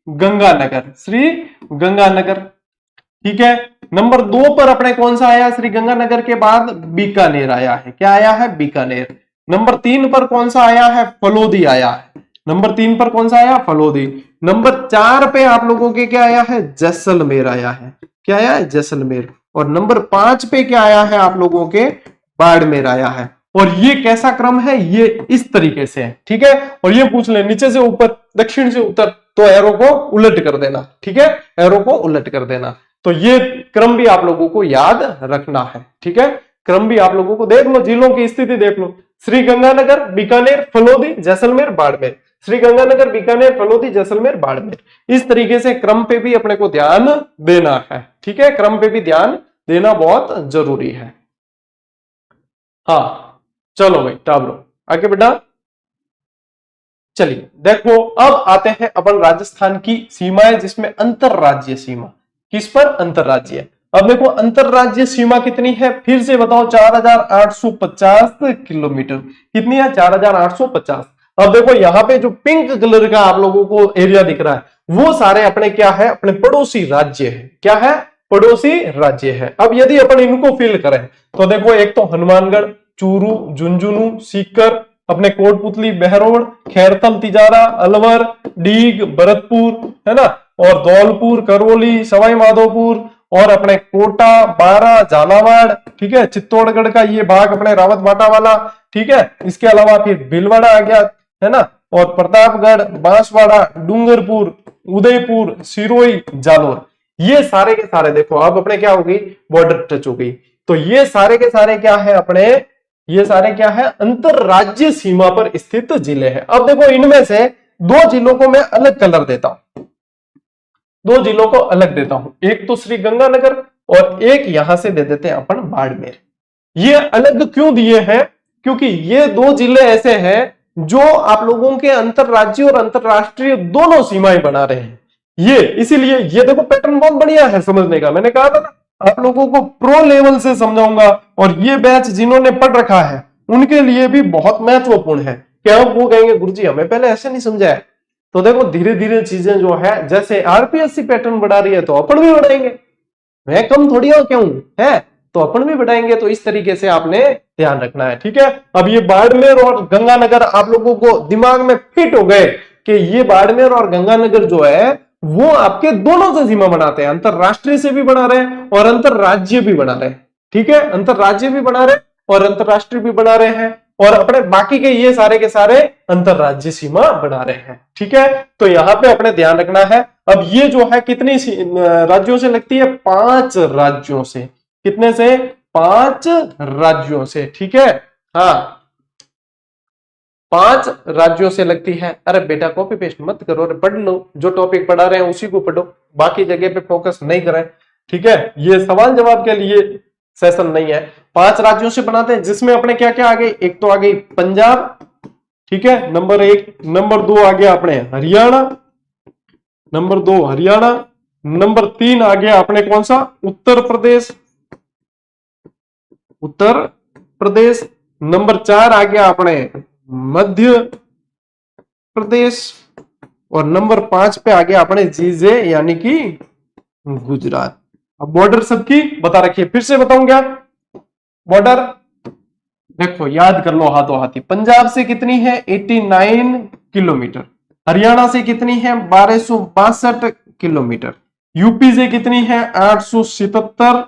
गंगानगर। श्री गंगानगर, ठीक है? नंबर 2 पर अपने कौन सा आया? श्री गंगानगर के बाद बीकानेर आया है। क्या आया है? बीकानेर। नंबर 3 पर कौन सा आया है? फलोदी आया है। नंबर 3 पर कौन सा आया? फलोदी। नंबर 4 पे आप लोगों के क्या आया है? जैसलमेर आया है। क्या आया है? जैसलमेर। और नंबर 5 पे क्या आया है? आप लोगों के बाड़मेर आया है। और ये कैसा क्रम है? ये इस तरीके से है, ठीक है? और ये पूछ ले, नीचे से ऊपर, दक्षिण से उत्तर, तो एरो को उलट कर देना, ठीक है? एरो को उलट कर देना। तो ये क्रम भी आप लोगों को याद रखना है, ठीक है? क्रम भी आप लोगों को, देख लो जिलों की स्थिति देख लो, श्री गंगानगर, बीकानेर, फलोदी, जैसलमेर, बाड़मेर। श्री गंगानगर, बीकानेर, फलोदी, जैसलमेर, बाड़मेर। इस तरीके से क्रम पे भी अपने को ध्यान देना है, ठीक है, क्रम पे भी ध्यान देना बहुत जरूरी है। हाँ चलो भाई टाबरो आगे बढ़ा। चलिए देखो अब आते हैं अपन राजस्थान की सीमाएं, जिसमें अंतरराज्यीय सीमा। किस पर? अंतरराज्यीय। अब देखो अंतरराज्यीय सीमा कितनी है, फिर से बताओ, 4850 किलोमीटर। कितनी है? 4850। अब देखो यहाँ पे जो पिंक कलर का आप लोगों को एरिया दिख रहा है, वो सारे अपने क्या है? अपने पड़ोसी राज्य है। क्या है? पड़ोसी राज्य है। अब यदि अपन इनको फिल करें तो देखो, एक तो हनुमानगढ़, चूरू, झुंझुनू, सीकर, अपने कोटपुतली, बहरोड़, खैरथल, तिजारा, अलवर, डीग, भरतपुर, है ना, और धौलपुर, करौली, सवाई माधोपुर, और अपने कोटा, बारा, झालावाड़, ठीक है, चित्तौड़गढ़ का ये भाग अपने रावत बाटा वाला, ठीक है। इसके अलावा फिर भीलवाड़ा आ गया, है ना, और प्रतापगढ़, बांसवाड़ा, डूंगरपुर, उदयपुर, सिरोही, जालोर। ये सारे के सारे देखो अब अपने क्या हो गई? बॉर्डर टच हो गई। तो ये सारे के सारे क्या है अपने? ये सारे क्या है? अंतरराज्यीय सीमा पर स्थित जिले हैं। अब देखो इनमें से दो जिलों को मैं अलग कलर देता हूं, दो जिलों को अलग देता हूं, एक तो श्री गंगानगर और एक यहां से दे देते हैं अपन बाड़मेर। ये अलग क्यों दिए हैं? क्योंकि ये दो जिले ऐसे हैं जो आप लोगों के अंतरराज्यीय और अंतरराष्ट्रीय दोनों सीमाएं बना रहे हैं। ये इसीलिए ये देखो पैटर्न बहुत बढ़िया है समझने का। मैंने कहा था ना आप लोगों को प्रो लेवल से समझाऊंगा, और ये बैच जिन्होंने पढ़ रखा है उनके लिए भी बहुत महत्वपूर्ण है। क्या वो कहेंगे गुरुजी हमें पहले ऐसे नहीं समझाया? तो देखो धीरे धीरे चीजें जो है, जैसे आरपीएससी पैटर्न बढ़ा रही है तो अपन भी बढ़ाएंगे, मैं कम थोड़ी हो क्यों है, तो अपन भी बढ़ाएंगे। तो इस तरीके से आपने ध्यान रखना है, ठीक है। अब ये बाड़मेर और गंगानगर आप लोगों को दिमाग में फिट हो गए कि ये बाड़मेर और गंगानगर जो है वो आपके दोनों से सीमा बनाते हैं, अंतरराष्ट्रीय से भी बना रहे हैं और अंतरराज्यीय भी बना रहे हैं, ठीक है, अंतरराज्यीय भी बना रहे हैं और अंतरराष्ट्रीय भी बना रहे हैं, और अपने बाकी के ये सारे के सारे अंतरराज्यीय सीमा बना रहे हैं, ठीक है। तो यहां पे अपने ध्यान रखना है। अब ये जो है कितनी राज्यों से लगती है? 5 राज्यों से। कितने से? 5 राज्यों से, ठीक है। हाँ 5 राज्यों से लगती है। अरे बेटा कॉपी पेस्ट मत करो, अरे पढ़ लो, जो टॉपिक पढ़ा रहे हैं उसी को पढ़ो, बाकी जगह पे फोकस नहीं करें, ठीक है। ये सवाल जवाब के लिए सेशन नहीं है। 5 राज्यों से बनाते हैं, जिसमें अपने क्या क्या आ गई? एक तो आ गई पंजाब, ठीक है, नंबर 1। नंबर 2 आ गया अपने हरियाणा, नंबर 2 हरियाणा। नंबर 3 आ गया अपने कौन सा? उत्तर प्रदेश, उत्तर प्रदेश। नंबर 4 आ गया अपने मध्य प्रदेश, और नंबर 5 पे आ गया अपने जीजे यानी कि गुजरात। अब बॉर्डर सबकी बता रखिए, फिर से बताऊं क्या बॉर्डर? देखो याद कर लो हाथों हाथी। पंजाब से कितनी है? 89 किलोमीटर। हरियाणा से कितनी है? 1262 किलोमीटर। यूपी से कितनी है? 877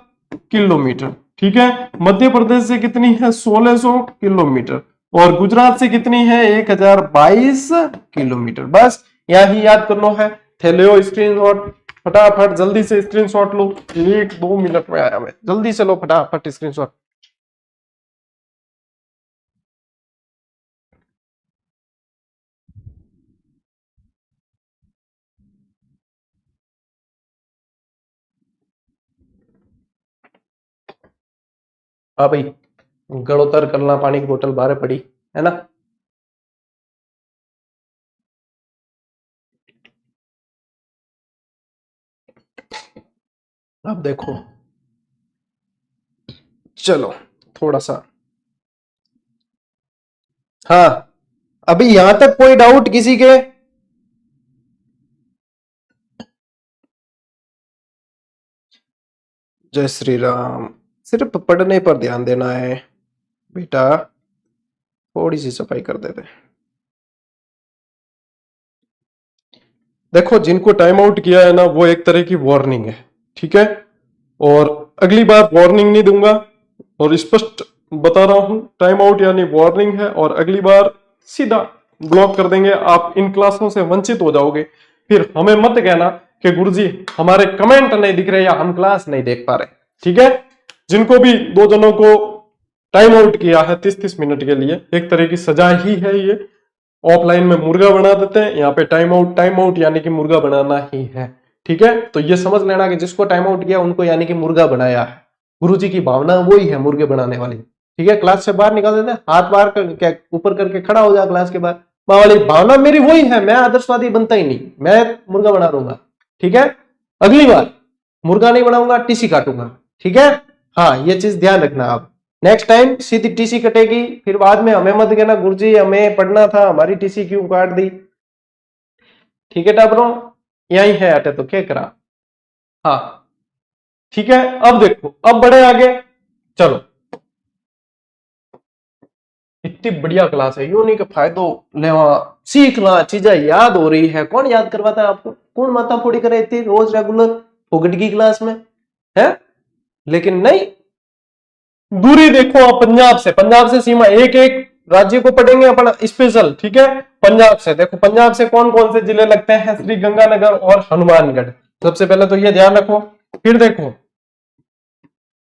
किलोमीटर, ठीक है। मध्य प्रदेश से कितनी है? 1600 किलोमीटर। और गुजरात से कितनी है? 1022 किलोमीटर। बस यही याद करना है। थैले स्क्रीनशॉट, फटाफट जल्दी से स्क्रीनशॉट लो, 1-2 मिनट में आया मैं, जल्दी से लो फटाफट स्क्रीनशॉट। हाँ भाई गड़ोतर करना, पानी की बोतल बाहर पड़ी है ना। अब देखो चलो थोड़ा सा, हाँ अभी यहां तक कोई डाउट किसी के? जय श्री राम। सिर्फ पढ़ने पर ध्यान देना है बेटा, थोड़ी सी सफाई कर देते। देखो जिनको टाइम आउट किया है ना, वो एक तरह की वार्निंग है, ठीक है। और अगली बार वार्निंग नहीं दूंगा, और स्पष्ट बता रहा हूं, टाइम आउट यानी वार्निंग है, और अगली बार सीधा ब्लॉक कर देंगे। आप इन क्लासों से वंचित हो जाओगे। फिर हमें मत कहना कि गुरुजी हमारे कमेंट नहीं दिख रहे या हम क्लास नहीं देख पा रहे, ठीक है। जिनको भी 2 जनों को टाइम आउट किया है 30-30 मिनट के लिए, एक तरह की सजा ही है ये। ऑफलाइन में मुर्गा बना देते हैं, यहाँ पे टाइम आउट यानी कि मुर्गा बनाना ही है। ठीक है, तो ये समझ लेना कि जिसको टाइम आउट किया उनको यानी कि मुर्गा बनाया है। गुरुजी की भावना वही है मुर्गे बनाने वाली। ठीक है, क्लास से बाहर निकाल देते हैं, हाथ बाहर क्या ऊपर करके खड़ा हो जा क्लास के बाहर, वाली भावना मेरी वही है, मैं आदर्शवादी बनता ही नहीं, मैं मुर्गा बना दूंगा। ठीक है, अगली बार मुर्गा नहीं बनाऊंगा, टीसी काटूंगा। ठीक है, हाँ ये चीज ध्यान रखना आप। नेक्स्ट टाइम सीधी टीसी कटेगी, फिर बाद में हमें मत कहना गुरुजी हमें पढ़ना था, हमारी टीसी क्यों काट दी। ठीक है टाबरों, यही है अटे तो क्या करा। हाँ ठीक है, अब देखो अब बढ़े आगे, चलो इतनी बढ़िया क्लास है, यूं नहीं कि फायदो लेवा सीखना, चीजें याद हो रही है। कौन याद करवाता है आपको, कौन माता फोड़ी करे इतनी रोज रेगुलर फोगट की क्लास में है। लेकिन नहीं, दूरी देखो आप पंजाब से सीमा, एक एक राज्य को पढ़ेंगे अपन स्पेशल। ठीक है, पंजाब से देखो, पंजाब से कौन कौन से जिले लगते हैं, श्री गंगानगर और हनुमानगढ़। सबसे पहले तो ये ध्यान रखो। फिर देखो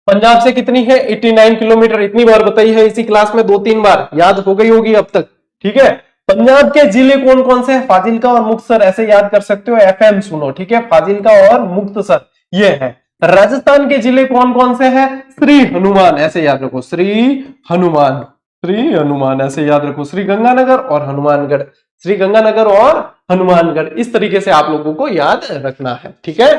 पंजाब से कितनी है 89 किलोमीटर, इतनी बार बताई है इसी क्लास में, 2-3 बार याद हो गई होगी अब तक। ठीक है, पंजाब के जिले कौन कौन से हैं, फाजिलका और मुक्तसर, ऐसे याद कर सकते हो, एफएम सुनो। ठीक है, फाजिलका और मुक्तसर ये है। राजस्थान के जिले कौन कौन से हैं, श्री हनुमान, ऐसे याद रखो, श्री हनुमान ऐसे याद रखो, श्री गंगानगर और हनुमानगढ़, श्री गंगानगर और हनुमानगढ़, इस तरीके से आप लोगों को याद रखना है। ठीक है,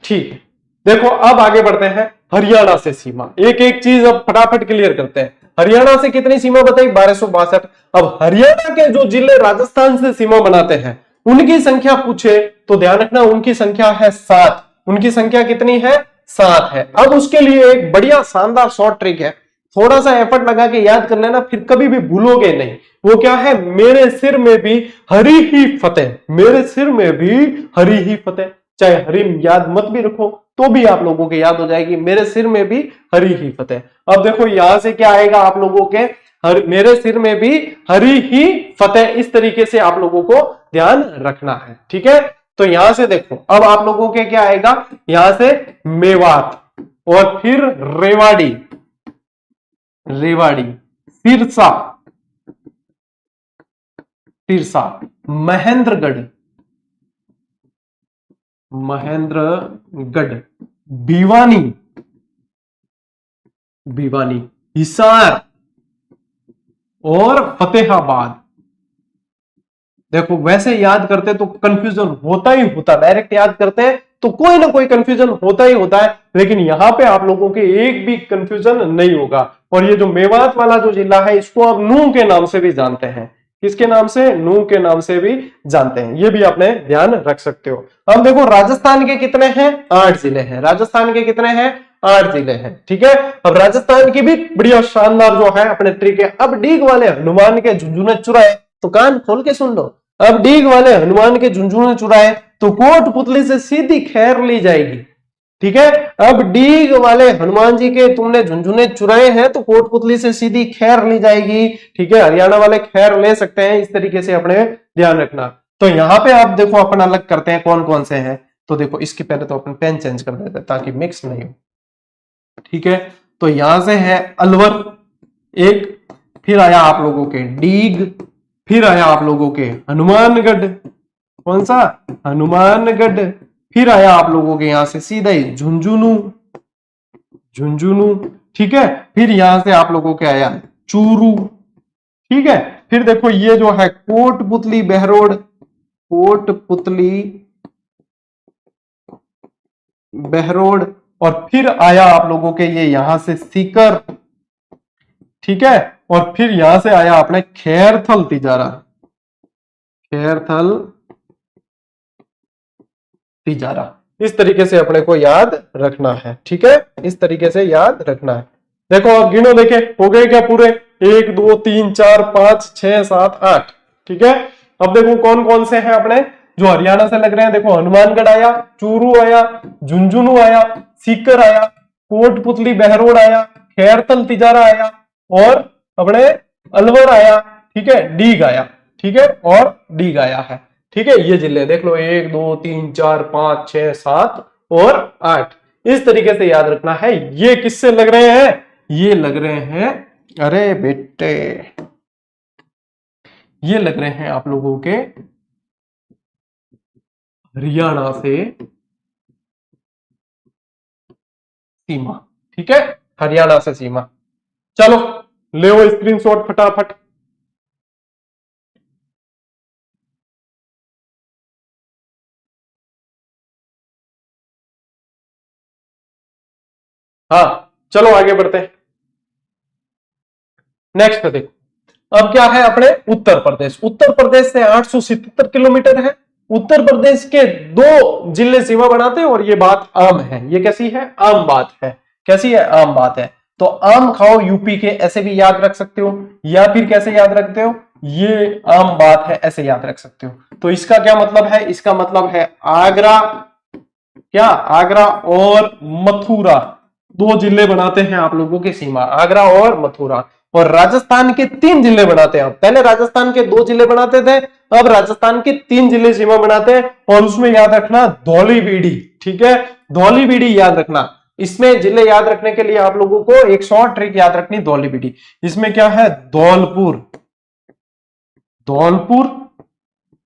ठीक है। देखो अब आगे बढ़ते हैं, हरियाणा से सीमा, एक एक चीज अब फटाफट क्लियर करते हैं। हरियाणा से कितनी सीमा बताई, 1262। अब हरियाणा के जो जिले राजस्थान से सीमा बनाते हैं उनकी संख्या पूछे तो ध्यान रखना, उनकी संख्या है 7। उनकी संख्या कितनी है, 7 है। अब उसके लिए एक बढ़िया शानदार शॉर्ट ट्रिक है, थोड़ा सा एफर्ट लगा के याद कर लेना, फिर कभी भी भूलोगे नहीं। वो क्या है, मेरे सिर में भी हरी ही फतेह, मेरे सिर में भी हरी ही फतेह। चाहे हरी याद मत भी रखो तो भी आप लोगों के याद हो जाएगी, मेरे सिर में भी हरी ही फतेह। अब देखो यहां से क्या आएगा आप लोगों के, मेरे सिर में भी हरी ही फतेह, इस तरीके से आप लोगों को ध्यान रखना है। ठीक है, तो यहां से देखो अब आप लोगों के क्या आएगा, यहां से मेवात और फिर रेवाड़ी, सिरसा, महेंद्रगढ़, भिवानी, हिसार और फतेहाबाद। देखो वैसे याद करते तो कंफ्यूजन होता ही होता, डायरेक्ट याद करते हैं तो कोई ना कोई कंफ्यूजन होता ही होता है, लेकिन यहां पे आप लोगों के एक भी कंफ्यूजन नहीं होगा। और ये जो मेवात वाला जो जिला है इसको आप नूह के नाम से भी जानते हैं, किसके नाम से, नूह के नाम से भी जानते हैं, ये भी आपने ध्यान रख सकते हो। अब देखो राजस्थान के कितने हैं, 8 जिले हैं, राजस्थान के कितने हैं, 8 जिले हैं। ठीक है, अब राजस्थान की भी बढ़िया शानदार जो है अपने ट्रिक है। अब डीग वाले हनुमान के झुंझुने चुराए तो कान खोल के सुन लो, अब डीग वाले हनुमान के झुंझुने चुराए तो कोटपुतली से सीधी खैर ली जाएगी। ठीक है, अब डीग वाले हनुमान जी के तुमने झुंझुने चुराए हैं तो कोटपुतली से सीधी खैर ली जाएगी। ठीक है, हरियाणा वाले खैर ले सकते हैं, इस तरीके से अपने ध्यान रखना। तो यहां पे आप देखो अपन अलग करते हैं कौन कौन से हैं, तो देखो इसके पहले तो अपन पेन चेंज कर देते हैं ताकि मिक्स नहीं हो। ठीक है, तो यहां से है अलवर एक, फिर आया आप लोगों के डीग, फिर आया आप लोगों के हनुमानगढ़, कौन सा, हनुमानगढ़, फिर आया आप लोगों के यहां से सीधा ही झुंझुनू, ठीक है, फिर यहां से आप लोगों के आया चूरू। ठीक है, फिर देखो ये जो है कोटपुतली बहरोड, और फिर आया आप लोगों के ये यहां से सीकर। ठीक है, और फिर यहां से आया अपने खैरथल तिजारा। इस तरीके से अपने को याद रखना है। ठीक है, इस तरीके से याद रखना है। देखो अब गिनो, देखे हो गए क्या पूरे, 1 2 3 4 5 6 7 8। ठीक है, अब देखो कौन कौन से हैं अपने जो हरियाणा से लग रहे हैं। देखो हनुमानगढ़ आया, चूरू आया, झुंझुनू आया, सीकर आया, कोटपुतली बहरोड आया, खैरथल तिजारा आया और अपने अलवर आया। ठीक है, डीग आया। ठीक है, और डीग आया है। ठीक है, ये जिले देख लो, 1 2 3 4 5 6 7 और 8, इस तरीके से याद रखना है। ये किससे लग रहे हैं, ये लग रहे हैं, अरे बेटे ये लग रहे हैं आप लोगों के हरियाणा से सीमा। ठीक है, हरियाणा से सीमा। चलो ले स्क्रीनशॉट फटाफट। हाँ, चलो आगे बढ़ते हैं। नेक्स्ट देखो, अब क्या है अपने उत्तर प्रदेश। उत्तर प्रदेश से 877 किलोमीटर है। उत्तर प्रदेश के दो जिले सीमा बनाते हैं और ये बात आम है। ये कैसी है? आम बात है। कैसी है? आम बात है। तो आम खाओ यूपी के, ऐसे भी याद रख सकते हो, या फिर कैसे याद रखते हो, ये आम बात है, ऐसे याद रख सकते हो। तो इसका क्या मतलब है? इसका मतलब है आगरा, क्या आगरा और मथुरा दो जिले बनाते हैं आप लोगों की सीमा, आगरा और मथुरा। और राजस्थान के 3 जिले बनाते हैं। पहले राजस्थान के 2 जिले बनाते थे, अब राजस्थान के 3 जिले सीमा बनाते हैं। और उसमें याद रखना धौलीबीडी, ठीक है, धौलीबीडी याद रखना। इसमें जिले याद रखने के लिए आप लोगों को एक शॉर्ट ट्रिक याद रखनी, धौलीबीडी। इसमें क्या है? धौलपुर, धौलपुर,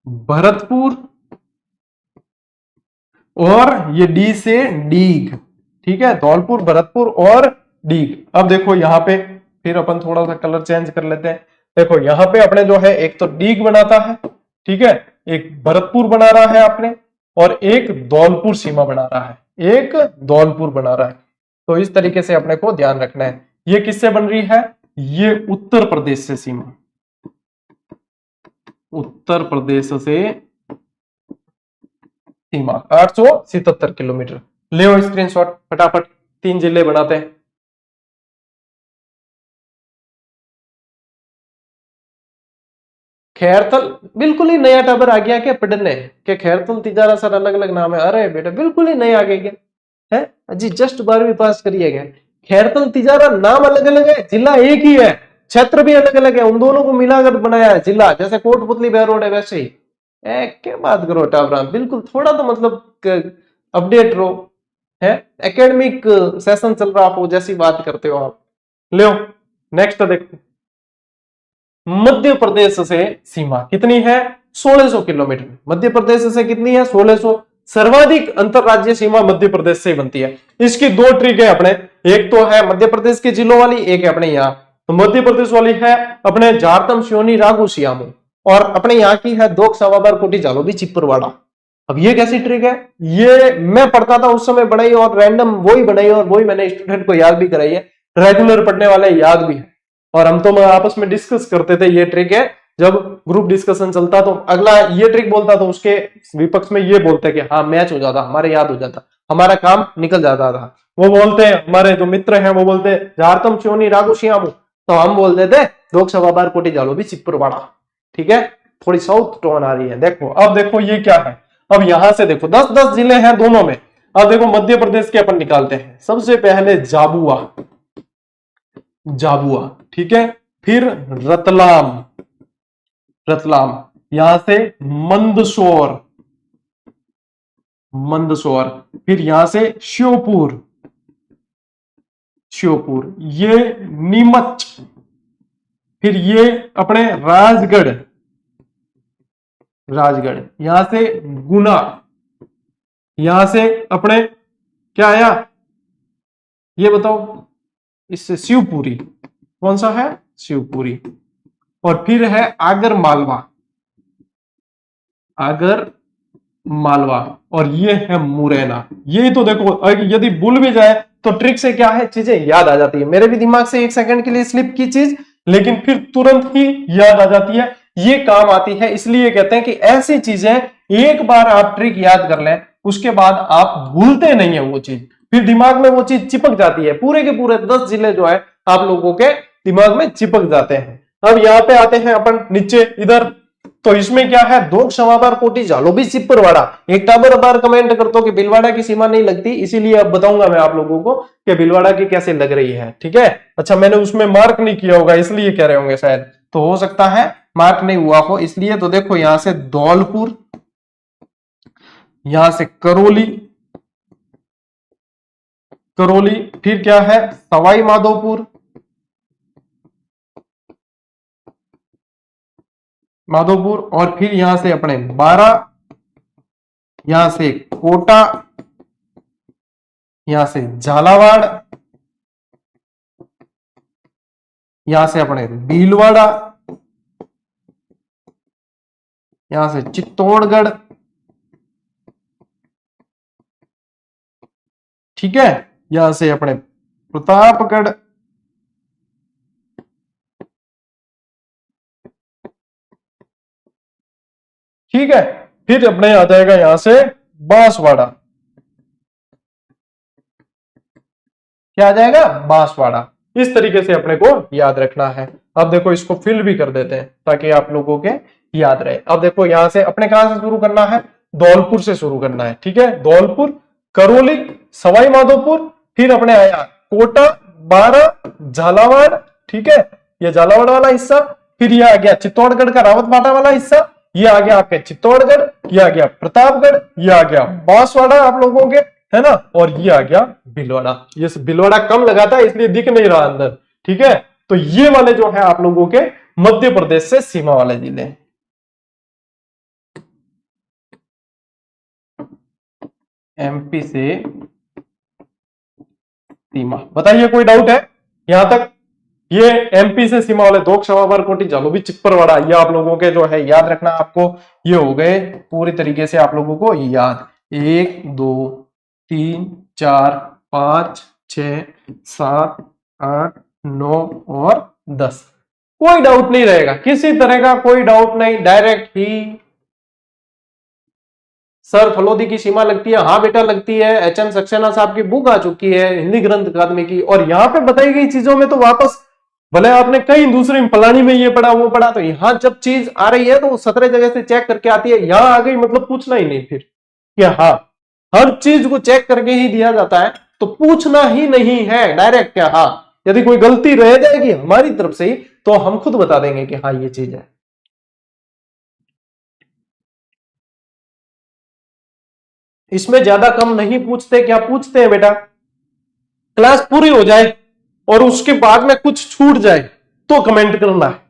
भरतपुर और ये डी से डीग। ठीक है, धौलपुर, भरतपुर और डीग। अब देखो यहां पे फिर अपन थोड़ा सा कलर चेंज कर लेते हैं। देखो यहां पे अपने जो है एक तो डीग बनाता है, ठीक है, एक भरतपुर बना रहा है अपने, और एक धौलपुर सीमा बना रहा है, एक धौलपुर बना रहा है। तो इस तरीके से अपने को ध्यान रखना है। ये किससे बन रही है? ये उत्तर प्रदेश से सीमा, उत्तर प्रदेश से सीमा 877 किलोमीटर। ले स्क्रीनशॉट फटाफट, 3 जिले बनाते हैं। खैरतल, बिल्कुल ही नया टाबर आ गया क्या पढ़ने के? खैरतल तिजारा सर अलग अलग नाम है। अरे बेटा बिल्कुल ही नया आ गया क्या है? जी जस्ट 12वीं पास करिए गए। खैरतल तिजारा नाम अलग अलग है, जिला एक ही है, क्षेत्र भी अलग अलग है। उन दोनों को मिलाकर बनाया है जिला, जैसे कोटपुतली बहरोड है वैसे ही। क्या बात करो टाबरा, बिल्कुल थोड़ा तो मतलब अपडेट रहो है। एकेडमिक सेशन चल रहा हो जैसी बात करते हो आप। ले नेक्स्ट देखो, मध्य प्रदेश से सीमा कितनी है? 1600 किलोमीटर। मध्य प्रदेश से कितनी है? 1600। सर्वाधिक अंतरराज्यीय सीमा मध्य प्रदेश से बनती है। इसकी 2 ट्रिक है अपने, एक तो है मध्य प्रदेश के जिलों वाली, एक है अपने यहाँ। तो मध्य प्रदेश वाली है अपने झारतम, सिवनी, रागू, सियामू, और अपने यहाँ की है दोक, सवाबार, कोटी, जालोबी, चिपरवाड़ा। अब ये कैसी ट्रिक है? ये मैं पढ़ता था उस समय बनाई, और रैंडम वही बनाई, और वही मैंने स्टूडेंट को याद भी कराई है। रेगुलर पढ़ने वाले याद भी है। और हम तो आपस में डिस्कस करते थे, ये ट्रिक है। जब ग्रुप डिस्कशन चलता तो अगला ये ट्रिक बोलता तो उसके विपक्ष में ये बोलते कि हाँ मैच हो जाता, हमारे याद हो जाता, हमारा काम निकल जाता था। वो बोलते हैं, हमारे जो मित्र हैं वो बोलते झारतम, सिवनी, रागू, सियामू, तो हम बोलते थे दोक, सवाबार, कोटी, जालोबी, चिपरवाड़ा। ठीक है, थोड़ी साउथ टोन आ रही है। देखो अब देखो ये क्या है। अब यहां से देखो 10-10 जिले हैं दोनों में। अब देखो मध्य प्रदेश के अपन निकालते हैं। सबसे पहले झाबुआ, झाबुआ, ठीक है, फिर रतलाम, रतलाम, यहां से मंदसौर, मंदसौर, फिर यहां से श्योपुर, श्योपुर, ये नीमच, फिर ये अपने राजगढ़, राजगढ़, यहां से गुना, यहां से अपने क्या आया ये बताओ? इससे शिवपुरी, कौन सा है? शिवपुरी। और फिर है आगर मालवा, आगर मालवा, और ये है मुरैना। ये तो देखो यदि भूल भी जाए तो ट्रिक से क्या है, चीजें याद आ जाती है। मेरे भी दिमाग से 1 सेकंड के लिए स्लिप की चीज, लेकिन फिर तुरंत ही याद आ जाती है। ये काम आती है, इसलिए कहते हैं कि ऐसी चीजें एक बार आप ट्रिक याद कर लें, उसके बाद आप भूलते नहीं है वो चीज, फिर दिमाग में वो चीज चिपक जाती है। पूरे के पूरे 10 जिले जो है आप लोगों के दिमाग में चिपक जाते हैं। अब यहाँ पे आते हैं अपन नीचे इधर। तो इसमें क्या है? दोक, सवाबार, कोटी, जालोबी, चिपरवाड़ा। एक टाबर बार कमेंट कर दो कि भीलवाड़ा की सीमा नहीं लगती, इसीलिए अब बताऊंगा मैं आप लोगों को कि भीलवाड़ा की कैसे लग रही है। ठीक है, अच्छा मैंने उसमें मार्क नहीं किया होगा इसलिए कह रहे होंगे शायद, तो हो सकता है मार्क नहीं हुआ हो इसलिए। तो देखो यहां से धौलपुर, यहां से करौली, करौली, फिर क्या है? सवाई माधोपुर, माधोपुर, और फिर यहां से अपने बारा, यहां से कोटा, यहां से झालावाड़, यहां से अपने भीलवाड़ा, यहां से चित्तौड़गढ़, ठीक है, यहां से अपने प्रतापगढ़, ठीक है, फिर अपने आ जाएगा यहां से बांसवाड़ा, क्या आ जाएगा, बांसवाड़ा। इस तरीके से अपने को याद रखना है। अब देखो इसको फिल भी कर देते हैं ताकि आप लोगों के याद रहे। अब देखो यहां से अपने कहां से शुरू करना है, धौलपुर से शुरू करना है, ठीक है, धौलपुर, करौली, सवाई माधोपुर, फिर अपने आया कोटा, बारा, झालावाड़, ठीक है, ये झालावाड़ वाला हिस्सा, फिर ये आ गया चित्तौड़गढ़ का रावतबाटा वाला हिस्सा, ये आ गया आपके चित्तौड़गढ़, ये आ गया प्रतापगढ़, ये आ गया बांसवाड़ा आप लोगों के, है ना, और ये आ गया भीलवाड़ा। ये भीलवाड़ा कम लगा था इसलिए दिख नहीं रहा अंदर, ठीक है। तो ये वाले जो है आप लोगों के मध्य प्रदेश से सीमा वाले जिले, एमपी से सीमा। बताइए कोई डाउट है यहां तक? ये एमपी से सीमा वाले दोक, शवाबार, कोटी, जालोबी, चिकपरवाड़ा, ये आप लोगों के जो है याद रखना आपको। ये हो गए पूरी तरीके से आप लोगों को याद। 1 2 3 4 5 6 7 8 9 और 10। कोई डाउट नहीं रहेगा, किसी तरह का कोई डाउट नहीं, डायरेक्ट ही। सर फलोदी की सीमा लगती है, हाँ बेटा लगती है। एचएम सक्सेना साहब की बुक आ चुकी है हिंदी ग्रंथ अकादमी की, और यहाँ पे बताई गई चीजों में तो वापस, भले आपने कहीं दूसरी फलानी में ये पढ़ा वो पढ़ा, तो यहाँ जब चीज आ रही है तो 17 जगह से चेक करके आती है। यहाँ आ गई मतलब पूछना ही नहीं फिर कि हाँ, हर चीज को चेक करके ही दिया जाता है, तो पूछना ही नहीं है, डायरेक्ट क्या हाँ। यदि कोई गलती रह जाएगी हमारी तरफ से ही तो हम खुद बता देंगे कि हाँ ये चीज है। इसमें ज्यादा कम नहीं पूछते। क्या पूछते हैं बेटा, क्लास पूरी हो जाए और उसके बाद में कुछ छूट जाए तो कमेंट करना है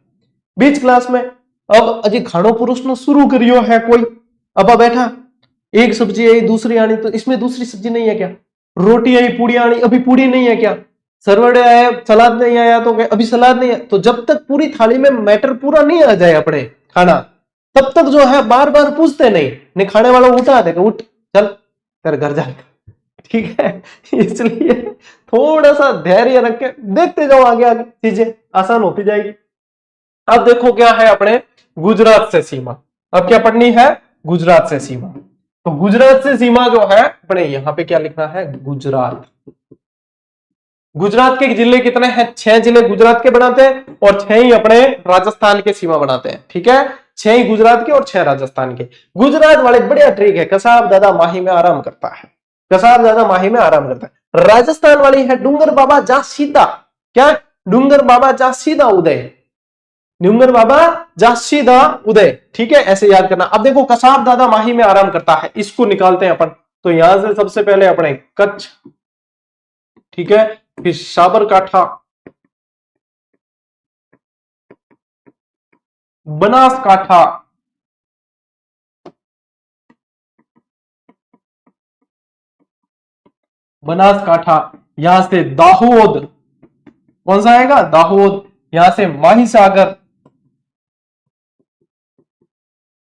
बीच क्लास में। अब अजी खानो पुरुष ने शुरू करियो है कोई, अब बैठा एक सब्जी आई दूसरी आनी, तो इसमें दूसरी सब्जी नहीं है क्या? रोटी आई पूड़ी आनी, अभी पूड़ी नहीं है क्या? सरवड़े आया सलाद नहीं आया तो अभी सलाद नहीं है। तो जब तक पूरी थाली में मैटर पूरा नहीं आ जाए अपने खाना, तब तक जो है बार बार पूछते नहीं खाने वाला उठा देगा, उठ चल तेरे घर जाएगा, ठीक है। इसलिए थोड़ा सा धैर्य रख के देखते जाओ, आगे आगे चीजें आसान होती जाएगी। अब देखो क्या है अपने गुजरात से सीमा। अब क्या पढ़नी है, गुजरात से सीमा। तो गुजरात से सीमा जो है अपने यहां पे क्या लिखना है, गुजरात। गुजरात के जिले कितने हैं, 6 जिले गुजरात के बनाते हैं और 6 ही अपने राजस्थान के सीमा बनाते हैं, ठीक है। 6 ही गुजरात के और 6 राजस्थान के। गुजरात वाले बढ़िया ट्रिक है, कसाब दादा माही में आराम करता है, कसाब दादा माही में आराम करता है। राजस्थान वाली है डूंगर बाबा जा सीधा, क्या, डूंगर बाबा जा सीधा उदय, डूंगर बाबा जा सीधा उदय, ठीक है, ऐसे याद करना। अब देखो कसाब दादा माही में आराम करता है, इसको निकालते हैं अपन। तो यहां से सबसे पहले अपने कच्छ, ठीक है, फिर साबरकाठा, बनासकाठा, बनासकाठा, यहां से दाहोद, कौन सा आएगा, दाहोद, यहां से माहीसागर,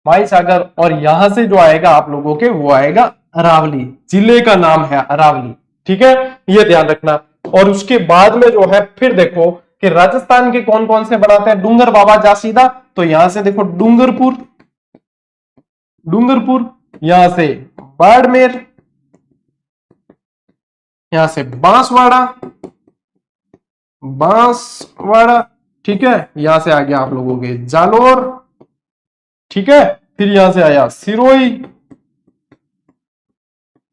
माहीसागर, और यहां से जो आएगा आप लोगों के वो आएगा अरावली, जिले का नाम है अरावली, ठीक है, ये ध्यान रखना। और उसके बाद में जो है फिर देखो कि राजस्थान के कौन कौन से बनाते हैं डूंगर बाबा जा सीधा। तो यहां से देखो डूंगरपुर, डूंगरपुर, यहां से बाड़मेर, यहां से बांसवाड़ा, बांसवाड़ा, ठीक है, यहां से आ गया आप लोगों के जालोर, ठीक है, फिर यहां से आया सिरोही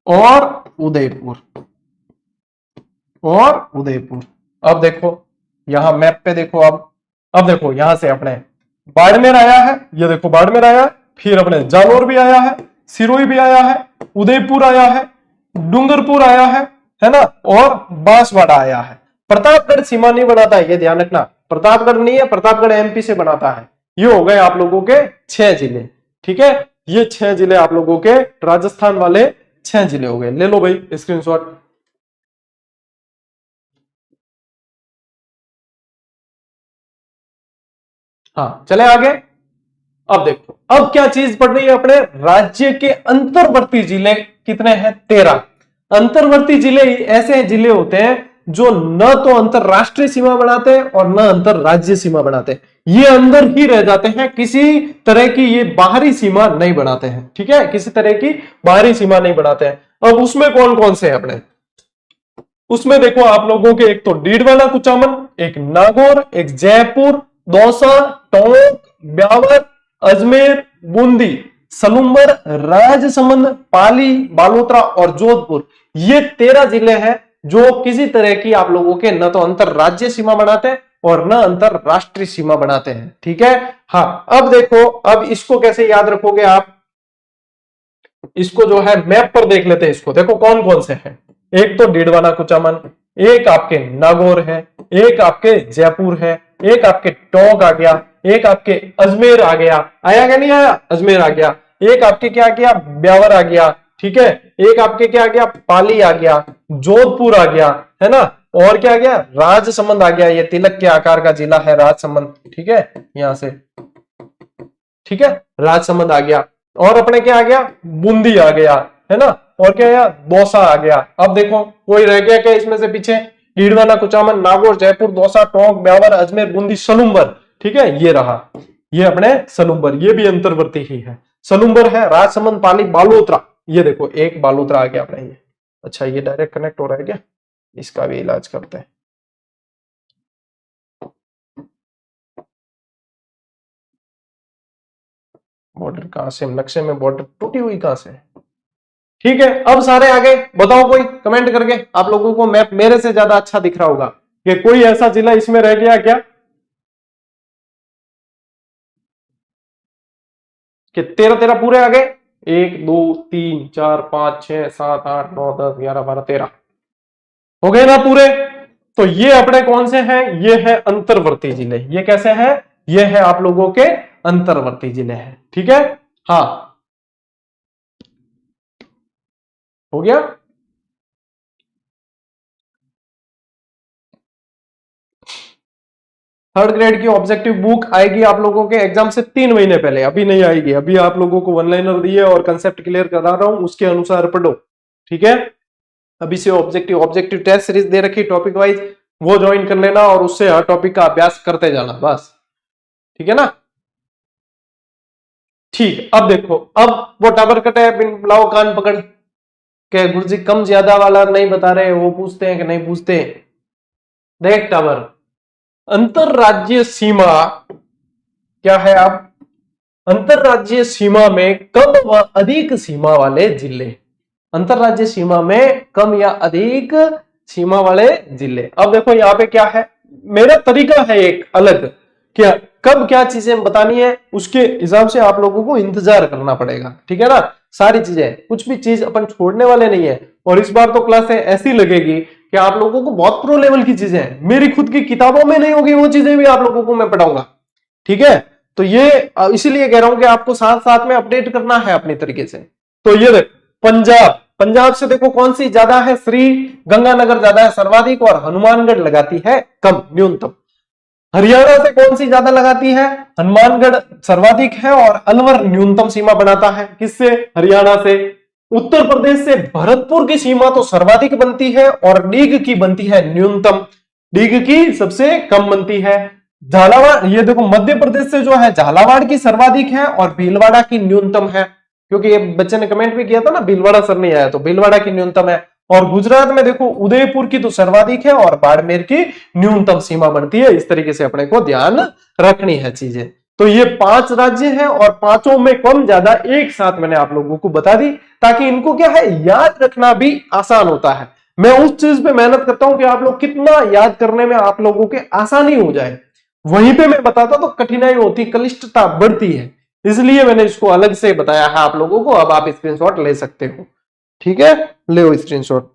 और उदयपुर, और उदयपुर। अब देखो यहां मैप पे देखो, अब देखो यहां से अपने बाड़मेर आया है, ये देखो बाड़मेर आया, फिर अपने जालोर भी आया है, सिरोही भी आया है, उदयपुर आया है, डूंगरपुर आया है ना, और बांसवाड़ा आया है। प्रतापगढ़ सीमा नहीं बनाता है, ये ध्यान रखना, प्रतापगढ़ नहीं है, प्रतापगढ़ एमपी से बनाता है, ये हो गए आप लोगों के 6 जिले। ठीक है, ये 6 जिले आप लोगों के राजस्थान वाले 6 जिले हो गए। ले लो भाई स्क्रीनशॉट। हाँ, चले आगे। अब देखो, अब क्या चीज पड़ रही है अपने राज्य के अंतर्वर्ती जिले कितने हैं? 13। अंतर्वर्ती जिले ऐसे जिले होते हैं जो न तो अंतरराष्ट्रीय सीमा बनाते हैं और न अंतरराज्य सीमा बनाते हैं। ये अंदर ही रह जाते हैं, किसी तरह की ये बाहरी सीमा नहीं बनाते हैं। ठीक है, किसी तरह की बाहरी सीमा नहीं बनाते हैं। अब उसमें कौन कौन से हैं अपने? उसमें देखो आप लोगों के, एक तो डीडवाना कुचामन, एक नागौर, एक जयपुर, दौसा, टोंक, ब्यावर, अजमेर, बूंदी, सलूंबर, राजसमंद, पाली, बालोतरा और जोधपुर। ये 13 जिले हैं जो किसी तरह की आप लोगों के न तो अंतरराज्य सीमा बनाते हैं और न अंतरराष्ट्रीय सीमा बनाते हैं। ठीक है, हाँ। अब देखो, अब इसको कैसे याद रखोगे आप? इसको जो है मैप पर देख लेते हैं। इसको देखो कौन कौन से हैं। एक तो डीडवाना कुचामन, एक आपके नागौर है, एक आपके जयपुर है, एक आपके टोंक आ गया, एक आपके अजमेर आ गया, आया क्या नहीं आया? अजमेर आ गया। एक आपके क्या आ गया? ब्यावर आ गया। ठीक है, एक आपके क्या आ गया? पाली आ गया, जोधपुर आ गया, है ना। और क्या आ गया? राजसमंद आ गया। ये तिलक के आकार का जिला है राजसमंद। ठीक है, यहां से, ठीक है, राजसमंद आ गया। और अपने क्या आ गया? बूंदी आ गया, है ना। और क्या आया? दौसा आ गया। अब देखो कोई रह गया क्या इसमें से पीछे? डीडवाना कुचामन, नागौर, जयपुर, दौसा, टोंक, ब्यावर, अजमेर, बूंदी, सलूंबर। ठीक है, ये रहा, ये अपने सलूंबर, ये भी अंतर्वर्ती ही है। सलूंबर है, राजसमंद, पाली, बालोतरा। ये देखो एक बालोतरा आ गया अपने ये। अच्छा, ये डायरेक्ट कनेक्ट हो रहा है क्या? इसका भी इलाज करते हैं। बॉर्डर कहां से? नक्शे में बॉर्डर टूटी हुई कहां से? ठीक है, अब सारे आ गए। बताओ कोई कमेंट करके, आप लोगों को मैप मेरे से ज्यादा अच्छा दिख रहा होगा कि कोई ऐसा जिला इसमें रह गया क्या कि 13 पूरे आ गए? 1 2 3 4 5 6 7 8 9 10 11 12 13 हो गए ना पूरे? तो ये अपने कौन से हैं? ये है अंतर्वर्ती जिले। ये कैसे हैं? ये है आप लोगों के अंतर्वर्ती जिले हैं। ठीक है, हाँ, हो गया। थर्ड ग्रेड की ऑब्जेक्टिव बुक आएगी आप लोगों के एग्जाम से 3 महीने पहले, अभी नहीं आएगी। अभी आप लोगों को वन लाइनर दिए और कंसेप्ट क्लियर करा रहा हूं, उसके अनुसार पढ़ो। ठीक है, अभी से ऑब्जेक्टिव ऑब्जेक्टिव टेस्ट सीरीज दे रखी टॉपिक वाइज, वो ज्वाइन कर लेना और उससे हर टॉपिक का अभ्यास करते जाना बस। ठीक है ना? ठीक, अब देखो, अब वो टावर कट है, बिन बुलाओ कान पकड़ के, गुरुजी कम ज्यादा वाला नहीं बता रहे, वो पूछते हैं कि नहीं पूछते? देख टावर, अंतरराज्य सीमा क्या है? आप अंतरराज्यीय सीमा में कम व अधिक सीमा वाले जिले, अंतरराज्यीय सीमा में कम या अधिक सीमा वाले जिले। अब देखो यहाँ पे क्या है, मेरा तरीका है एक अलग, क्या कब क्या चीजें बतानी है उसके हिसाब से आप लोगों को इंतजार करना पड़ेगा। ठीक है ना? सारी चीजें, कुछ भी चीज अपन छोड़ने वाले नहीं है। और इस बार तो क्लासें ऐसी लगेगी कि आप लोगों को बहुत प्रो लेवल की चीजें हैं, मेरी खुद की किताबों में नहीं होगी वो चीजें भी आप लोगों को मैं पढ़ाऊंगा। ठीक है, तो ये इसीलिए कह रहा हूं कि आपको साथ साथ में अपडेट करना है अपने तरीके से। तो ये देखो, पंजाब, पंजाब से देखो कौन सी ज्यादा है? श्री गंगानगर ज्यादा है सर्वाधिक, और हनुमानगढ़ लगाती है कम, न्यूनतम। हरियाणा से कौन सी ज्यादा लगाती है? हनुमानगढ़ सर्वाधिक है और अलवर न्यूनतम सीमा बनाता है। किससे? हरियाणा से। उत्तर प्रदेश से भरतपुर की सीमा तो सर्वाधिक बनती है और डीग की बनती है न्यूनतम, डीग की सबसे कम बनती है। झालावाड़, ये देखो मध्य प्रदेश से जो है झालावाड़ की सर्वाधिक है और भीलवाड़ा की न्यूनतम है, क्योंकि ये बच्चे ने कमेंट भी किया था ना भीलवाड़ा सर नहीं आया, तो भीलवाड़ा की न्यूनतम है। और गुजरात में देखो उदयपुर की तो सर्वाधिक है और बाड़मेर की न्यूनतम सीमा बनती है। इस तरीके से अपने को ध्यान रखनी है चीजें। तो ये 5 राज्य हैं और पांचों में कम ज्यादा एक साथ मैंने आप लोगों को बता दी, ताकि इनको क्या है याद रखना भी आसान होता है। मैं उस चीज पे मेहनत करता हूं कि आप लोग कितना याद करने में आप लोगों के आसानी हो जाए, वहीं पे मैं बताता तो कठिनाई होती, कलिष्टता बढ़ती है, इसलिए मैंने इसको अलग से बताया है आप लोगों को। अब आप स्क्रीनशॉट ले सकते हो। ठीक है, ले स्क्रीनशॉट।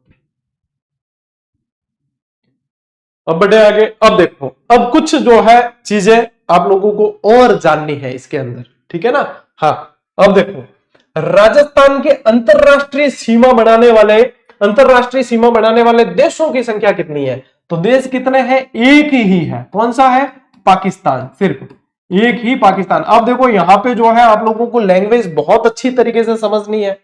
अब बढ़े आगे। अब देखो, अब कुछ जो है चीजें आप लोगों को और जाननी है इसके अंदर, ठीक है ना। हाँ, अब देखो राजस्थान के अंतरराष्ट्रीय सीमा बनाने वाले देशों की संख्या कितनी है? तो देश कितने हैं? एक ही है। कौन सा है? पाकिस्तान, सिर्फ एक ही पाकिस्तान। अब देखो यहां पे जो है आप लोगों को लैंग्वेज बहुत अच्छी तरीके से समझनी है।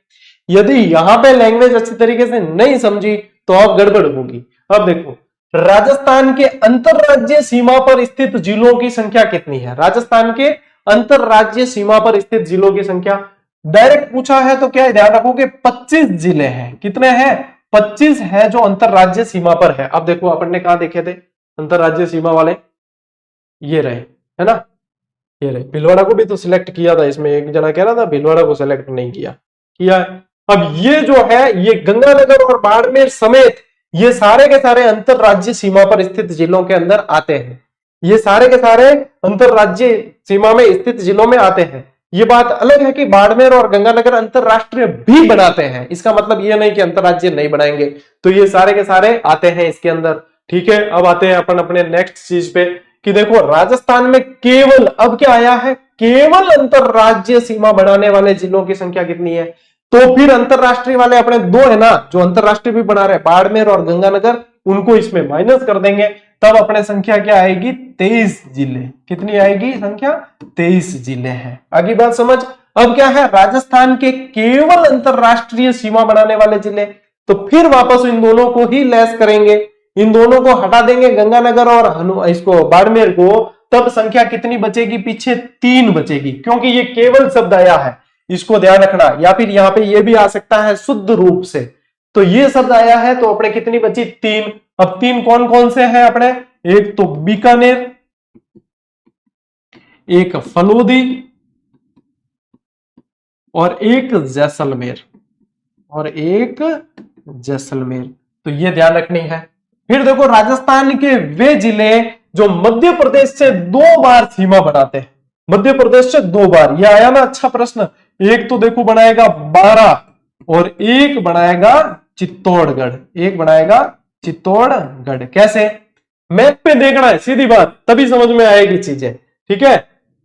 यदि यहां पे लैंग्वेज अच्छी तरीके से नहीं समझी तो अब गड़बड़ होगी। अब देखो राजस्थान के अंतरराज्यीय सीमा पर स्थित जिलों की संख्या कितनी है? राजस्थान के अंतरराज्यीय सीमा पर स्थित जिलों की संख्या डायरेक्ट पूछा है तो क्या ध्यान रखो कि 25 जिले हैं। कितने हैं? 25 है जो अंतरराज्यीय सीमा पर है। अब देखो अपन ने कहा देखे थे अंतरराज्यीय सीमा वाले, ये रहे, है ना, ये रहे। भीलवाड़ा को भी तो सिलेक्ट किया था, इसमें एक जना कह रहा था भीलवाड़ा को सिलेक्ट नहीं किया है। अब ये जो है ये गंगानगर और बाड़मेर समेत ये सारे के सारे अंतरराज्यीय सीमा पर स्थित जिलों के अंदर आते हैं। ये सारे के सारे अंतरराज्यीय सीमा में स्थित जिलों में आते हैं। ये बात अलग है कि बाड़मेर और गंगानगर अंतरराष्ट्रीय भी बनाते हैं, इसका मतलब ये नहीं कि अंतरराज्यीय नहीं बनाएंगे। तो ये सारे के सारे आते हैं इसके अंदर, ठीक है। अब आते हैं अपन अपने नेक्स्ट चीज पे कि देखो राजस्थान में केवल, अब क्या आया है, केवल अंतरराज्यीय सीमा बनाने वाले जिलों की संख्या कितनी है? तो फिर अंतरराष्ट्रीय वाले अपने दो है ना जो अंतरराष्ट्रीय भी बना रहे, बाड़मेर और गंगानगर, उनको इसमें माइनस कर देंगे, तब अपने संख्या क्या आएगी? 23 जिले। कितनी आएगी संख्या? 23 जिले हैं। आगे बात समझ। अब क्या है? राजस्थान के केवल अंतरराष्ट्रीय सीमा बनाने वाले जिले, तो फिर वापस इन दोनों को ही लेस करेंगे, इन दोनों को हटा देंगे गंगानगर और इसको बाड़मेर को, तब संख्या कितनी बचेगी? पीछे 3 बचेगी, क्योंकि ये केवल शब्द आया है, इसको ध्यान रखना। या फिर यहां पे ये भी आ सकता है शुद्ध रूप से, तो ये शब्द आया है तो अपने कितनी बची? 3। अब 3 कौन कौन से हैं अपने? एक तो बीकानेर, एक फलोदी और एक जैसलमेर, तो ये ध्यान रखनी है। फिर देखो राजस्थान के वे जिले जो मध्य प्रदेश से 2 बार सीमा बनाते हैं, मध्य प्रदेश से 2 बार, ये आया ना अच्छा प्रश्न। एक तो देखो बनाएगा 12 और एक बनाएगा चित्तौड़गढ़, कैसे? मैप पे देखना है, सीधी बात, तभी समझ में आएगी चीजें, ठीक है।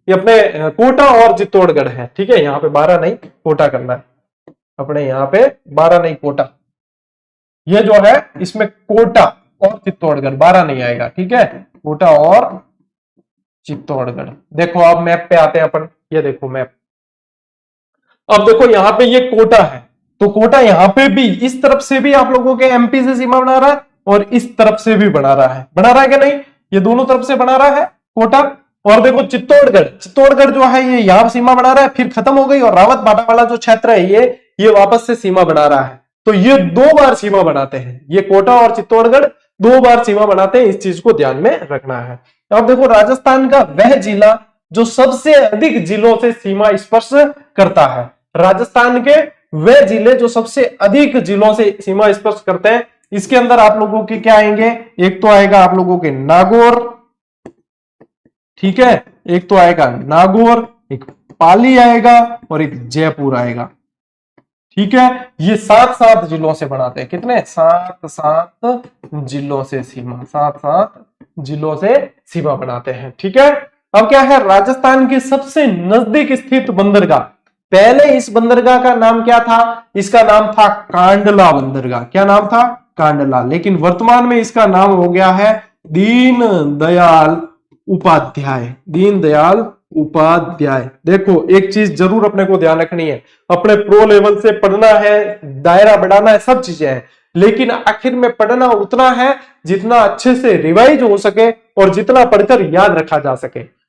ये अपने कोटा और चित्तौड़गढ़ है, ठीक है। यहाँ पे 12 नहीं, कोटा करना है अपने, यहाँ पे 12 नहीं, कोटा। ये जो है इसमें कोटा और चित्तौड़गढ़, 12 नहीं आएगा, ठीक है। कोटा और चित्तौड़गढ़। देखो अब मैप पे आते हैं अपन, ये देखो मैप। अब देखो यहाँ पे ये कोटा है, तो कोटा यहाँ पे भी इस तरफ से भी आप लोगों के एमपी से सीमा बना रहा है और इस तरफ से भी बना रहा है कि नहीं? ये दोनों तरफ से बना रहा है कोटा। और देखो चित्तौड़गढ़ जो है ये यहाँ सीमा बना रहा है, फिर खत्म हो गई, और रावत बाटा वाला जो क्षेत्र है ये वापस से सीमा बना रहा है। तो ये 2 बार सीमा बनाते हैं, ये कोटा और चित्तौड़गढ़ 2 बार सीमा बनाते हैं, इस चीज को ध्यान में रखना है। अब देखो राजस्थान का वह जिला जो सबसे अधिक जिलों से सीमा स्पर्श करता है, राजस्थान के वे जिले जो सबसे अधिक जिलों से सीमा स्पर्श करते हैं, इसके अंदर आप लोगों के क्या आएंगे? एक तो आएगा आप लोगों के नागौर, ठीक है, एक तो आएगा नागौर, एक पाली आएगा और एक जयपुर आएगा, ठीक है। ये 7 जिलों से बनाते हैं, कितने? 7 जिलों से सीमा, 7 जिलों से सीमा बनाते हैं, ठीक है। अब क्या है? राजस्थान के सबसे नजदीक स्थित बंदरगाह, पहले इस बंदरगाह का नाम क्या था? इसका नाम था कांडला बंदरगाह। क्या नाम था? कांडला। लेकिन वर्तमान में इसका नाम हो गया है दीनदयाल उपाध्याय। देखो एक चीज जरूर अपने को ध्यान रखनी है, अपने प्रो लेवल से पढ़ना है, दायरा बढ़ाना है, सब चीजें हैं, लेकिन आखिर में पढ़ना उतना है जितना अच्छे से रिवाइज हो सके और जितना पढ़कर याद रखा जा सके।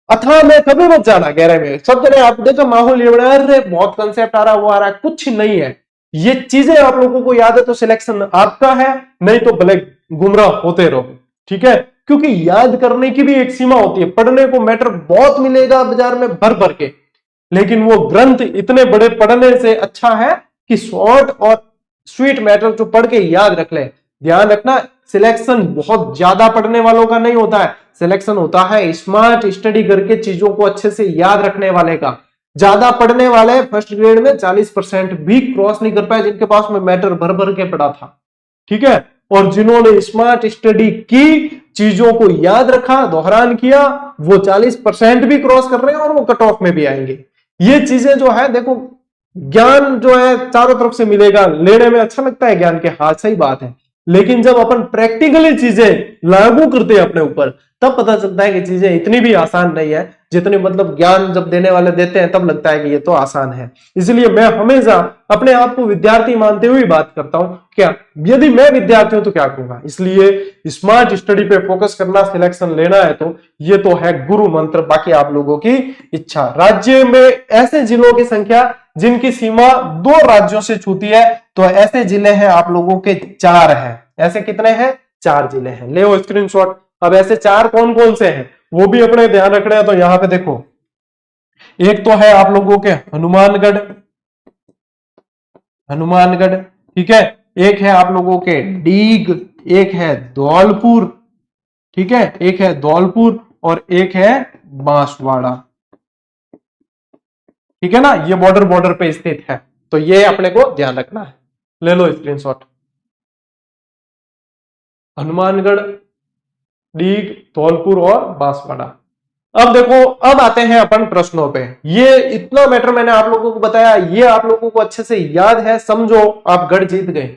अथवा में कभी मत जाना गहरे में, सब जने आप देखो माहौल ये बना, अरे बहुत कंसेप्ट आ रहा, वो आ रहा है, कुछ नहीं है। ये चीजें आप लोगों को याद है तो सिलेक्शन आपका है, नहीं तो भले गुमराह होते रहो, ठीक है। क्योंकि याद करने की भी एक सीमा होती है, पढ़ने को मैटर बहुत मिलेगा बाजार में भर भर के, लेकिन वो ग्रंथ इतने बड़े पढ़ने से अच्छा है कि शॉर्ट और स्वीट मैटर जो पढ़ के याद रख ले। ध्यान रखना, सिलेक्शन बहुत ज्यादा पढ़ने वालों का नहीं होता है, सिलेक्शन होता है स्मार्ट स्टडी करके चीजों को अच्छे से याद रखने वाले का। ज्यादा पढ़ने वाले फर्स्ट ग्रेड में 40% भी क्रॉस नहीं कर पाए, जिनके पास में मैटर भर भर के पढ़ा था, ठीक है। और जिन्होंने स्मार्ट स्टडी की, चीजों को याद रखा, दोहरान किया, वो 40% भी क्रॉस कर रहे हैं और वो कट ऑफ में भी आएंगे। ये चीजें जो है देखो, ज्ञान जो है चारों तरफ से मिलेगा, लेने में अच्छा लगता है ज्ञान के, हाथ सही बात है, लेकिन जब अपन प्रैक्टिकली चीजें लागू करते हैं अपने ऊपर, तब पता चलता है कि चीजें इतनी भी आसान नहीं है जितनी मतलब ज्ञान जब देने वाले देते हैं तब लगता है कि ये तो आसान है। इसलिए मैं हमेशा अपने आप को विद्यार्थी मानते हुए बात करता हूं, क्या यदि मैं विद्यार्थी हूं तो क्या करूंगा। इसलिए स्मार्ट स्टडी पे फोकस करना, सिलेक्शन लेना है तो ये तो है गुरु मंत्र, बाकी आप लोगों की इच्छा। राज्य में ऐसे जिलों की संख्या जिनकी सीमा 2 राज्यों से छूती है, तो ऐसे जिले हैं आप लोगों के 4 हैं। ऐसे कितने हैं? 4 जिले हैं। ले वो स्क्रीनशॉट। अब ऐसे 4 कौन कौन से हैं वो भी अपने ध्यान रखना है। तो यहां पे देखो, एक तो है आप लोगों के हनुमानगढ़, ठीक है। एक है आप लोगों के डीग, एक है धौलपुर, ठीक है, एक है धौलपुर और एक है बांसवाड़ा, ठीक है ना। ये बॉर्डर पे स्थित है, तो ये अपने को ध्यान रखना है। ले लो स्क्रीनशॉट। हनुमानगढ़, डीग, धौलपुर और बांसवाड़ा। अब देखो, अब आते हैं अपन प्रश्नों पे। ये इतना मैटर मैंने आप लोगों को बताया, ये आप लोगों को अच्छे से याद है, समझो आप गढ़ जीत गए।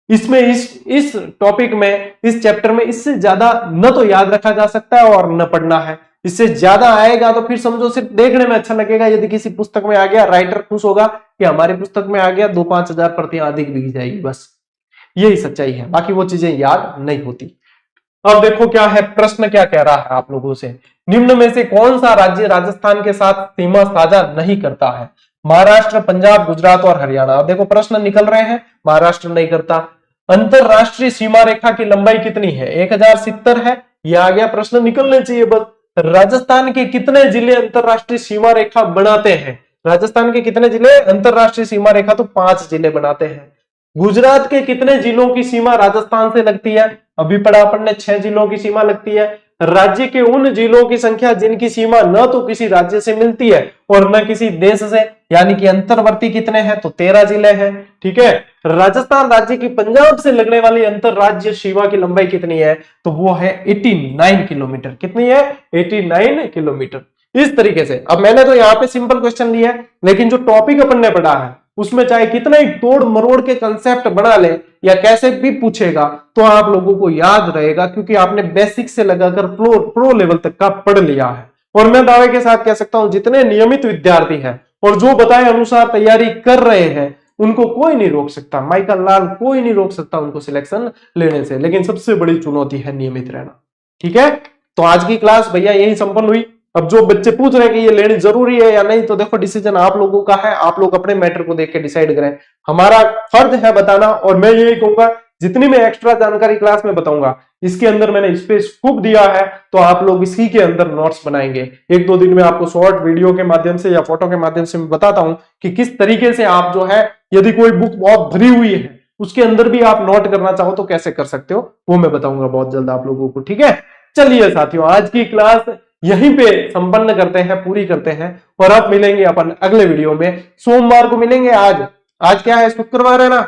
इसमें इस टॉपिक में, इस चैप्टर में इससे ज्यादा न तो याद रखा जा सकता है और न पढ़ना है। इससे ज्यादा आएगा तो फिर समझो सिर्फ देखने में अच्छा लगेगा। यदि किसी पुस्तक में आ गया, राइटर खुश होगा कि हमारी पुस्तक में आ गया, 2-5 हजार प्रतियां अधिक बिक जाएगी, बस यही सच्चाई है। बाकी वो चीजें याद नहीं होती। अब देखो क्या है प्रश्न, क्या कह रहा है आप लोगों से। निम्न में से कौन सा राज्य राजस्थान के साथ सीमा साझा नहीं करता है? महाराष्ट्र, पंजाब, गुजरात और हरियाणा। अब देखो प्रश्न निकल रहे हैं, महाराष्ट्र नहीं करता। अंतरराष्ट्रीय सीमा रेखा की लंबाई कितनी है? 1070 है। ये आ गया, प्रश्न निकलने चाहिए बस। राजस्थान के कितने जिले अंतरराष्ट्रीय सीमा रेखा बनाते हैं? राजस्थान के कितने जिले अंतरराष्ट्रीय सीमा रेखा? तो 5 जिले बनाते हैं। गुजरात के कितने जिलों की सीमा राजस्थान से लगती है? अभी पढ़ा अपन ने, 6 जिलों की सीमा लगती है। राज्य के उन जिलों की संख्या जिनकी सीमा न तो किसी राज्य से मिलती है और न किसी देश से, यानी कि अंतर्वर्ती, कितने हैं? तो 13 जिले हैं, ठीक है। राजस्थान राज्य की पंजाब से लगने वाली अंतरराज्य सीमा की लंबाई कितनी है? तो वो है 89 किलोमीटर। कितनी है? 89 किलोमीटर। इस तरीके से, अब मैंने तो यहाँ पे सिंपल क्वेश्चन लिया है, लेकिन जो टॉपिक अपन ने पढ़ा है उसमें चाहे कितना ही तोड़ मरोड़ के कंसेप्ट बना ले या कैसे भी पूछेगा तो आप लोगों को याद रहेगा, क्योंकि आपने बेसिक से लगाकर प्रो लेवल तक का पढ़ लिया है। और मैं दावे के साथ कह सकता हूं, जितने नियमित विद्यार्थी हैं और जो बताए अनुसार तैयारी कर रहे हैं, उनको कोई नहीं रोक सकता, माइकल लाल कोई नहीं रोक सकता उनको सिलेक्शन लेने से। लेकिन सबसे बड़ी चुनौती है नियमित रहना, ठीक है। तो आज की क्लास भैया यही संपन्न हुई। अब जो बच्चे पूछ रहे हैं कि ये लेनी जरूरी है या नहीं, तो देखो डिसीजन आप लोगों का है, आप लोग अपने मैटर को देख के डिसाइड करें। हमारा फर्ज है बताना, और मैं यही कहूंगा जितनी मैं एक्स्ट्रा जानकारी क्लास में बताऊंगा, इसके अंदर मैंने स्पेस खूब दिया है, तो आप लोग इसी के अंदर नोट्स बनाएंगे। 1-2 दिन में आपको शॉर्ट वीडियो के माध्यम से या फोटो के माध्यम से मैं बताता हूं कि किस तरीके से आप जो है, यदि कोई बुक बहुत भरी हुई है उसके अंदर भी आप नोट करना चाहो तो कैसे कर सकते हो, वो मैं बताऊंगा बहुत जल्द आप लोगों को, ठीक है। चलिए साथियों, आज की क्लास यहीं पे संपन्न करते हैं, पूरी करते हैं, और अब मिलेंगे अपन अगले वीडियो में। सोमवार को मिलेंगे। आज क्या है? शुक्रवार है ना।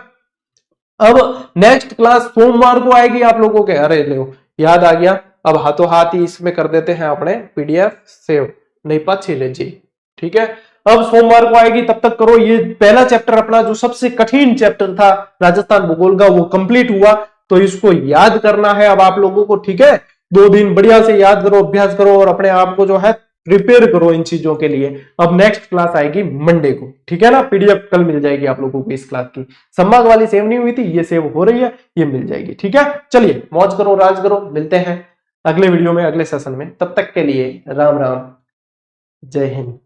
अब नेक्स्ट क्लास सोमवार को आएगी आप लोगों के। अरे लो, याद आ गया, अब हाथों हाथ ही इसमें कर देते हैं अपने PDF सेव, नहीं पाछी ले जी, ठीक है। अब सोमवार को आएगी, तब तक करो। ये पहला चैप्टर अपना जो सबसे कठिन चैप्टर था राजस्थान भूगोल का, वो कंप्लीट हुआ, तो इसको याद करना है अब आप लोगों को, ठीक है। 2 दिन बढ़िया से याद करो, अभ्यास करो और अपने आप को जो है प्रिपेयर करो इन चीजों के लिए। अब नेक्स्ट क्लास आएगी मंडे को, ठीक है ना। PDF कल मिल जाएगी आप लोगों को इस क्लास की। संभाग वाली सेव नहीं हुई थी, ये सेव हो रही है, ये मिल जाएगी, ठीक है। चलिए, मौज करो, राज करो। मिलते हैं अगले वीडियो में, अगले सेशन में। तब तक के लिए राम राम, जय हिंद।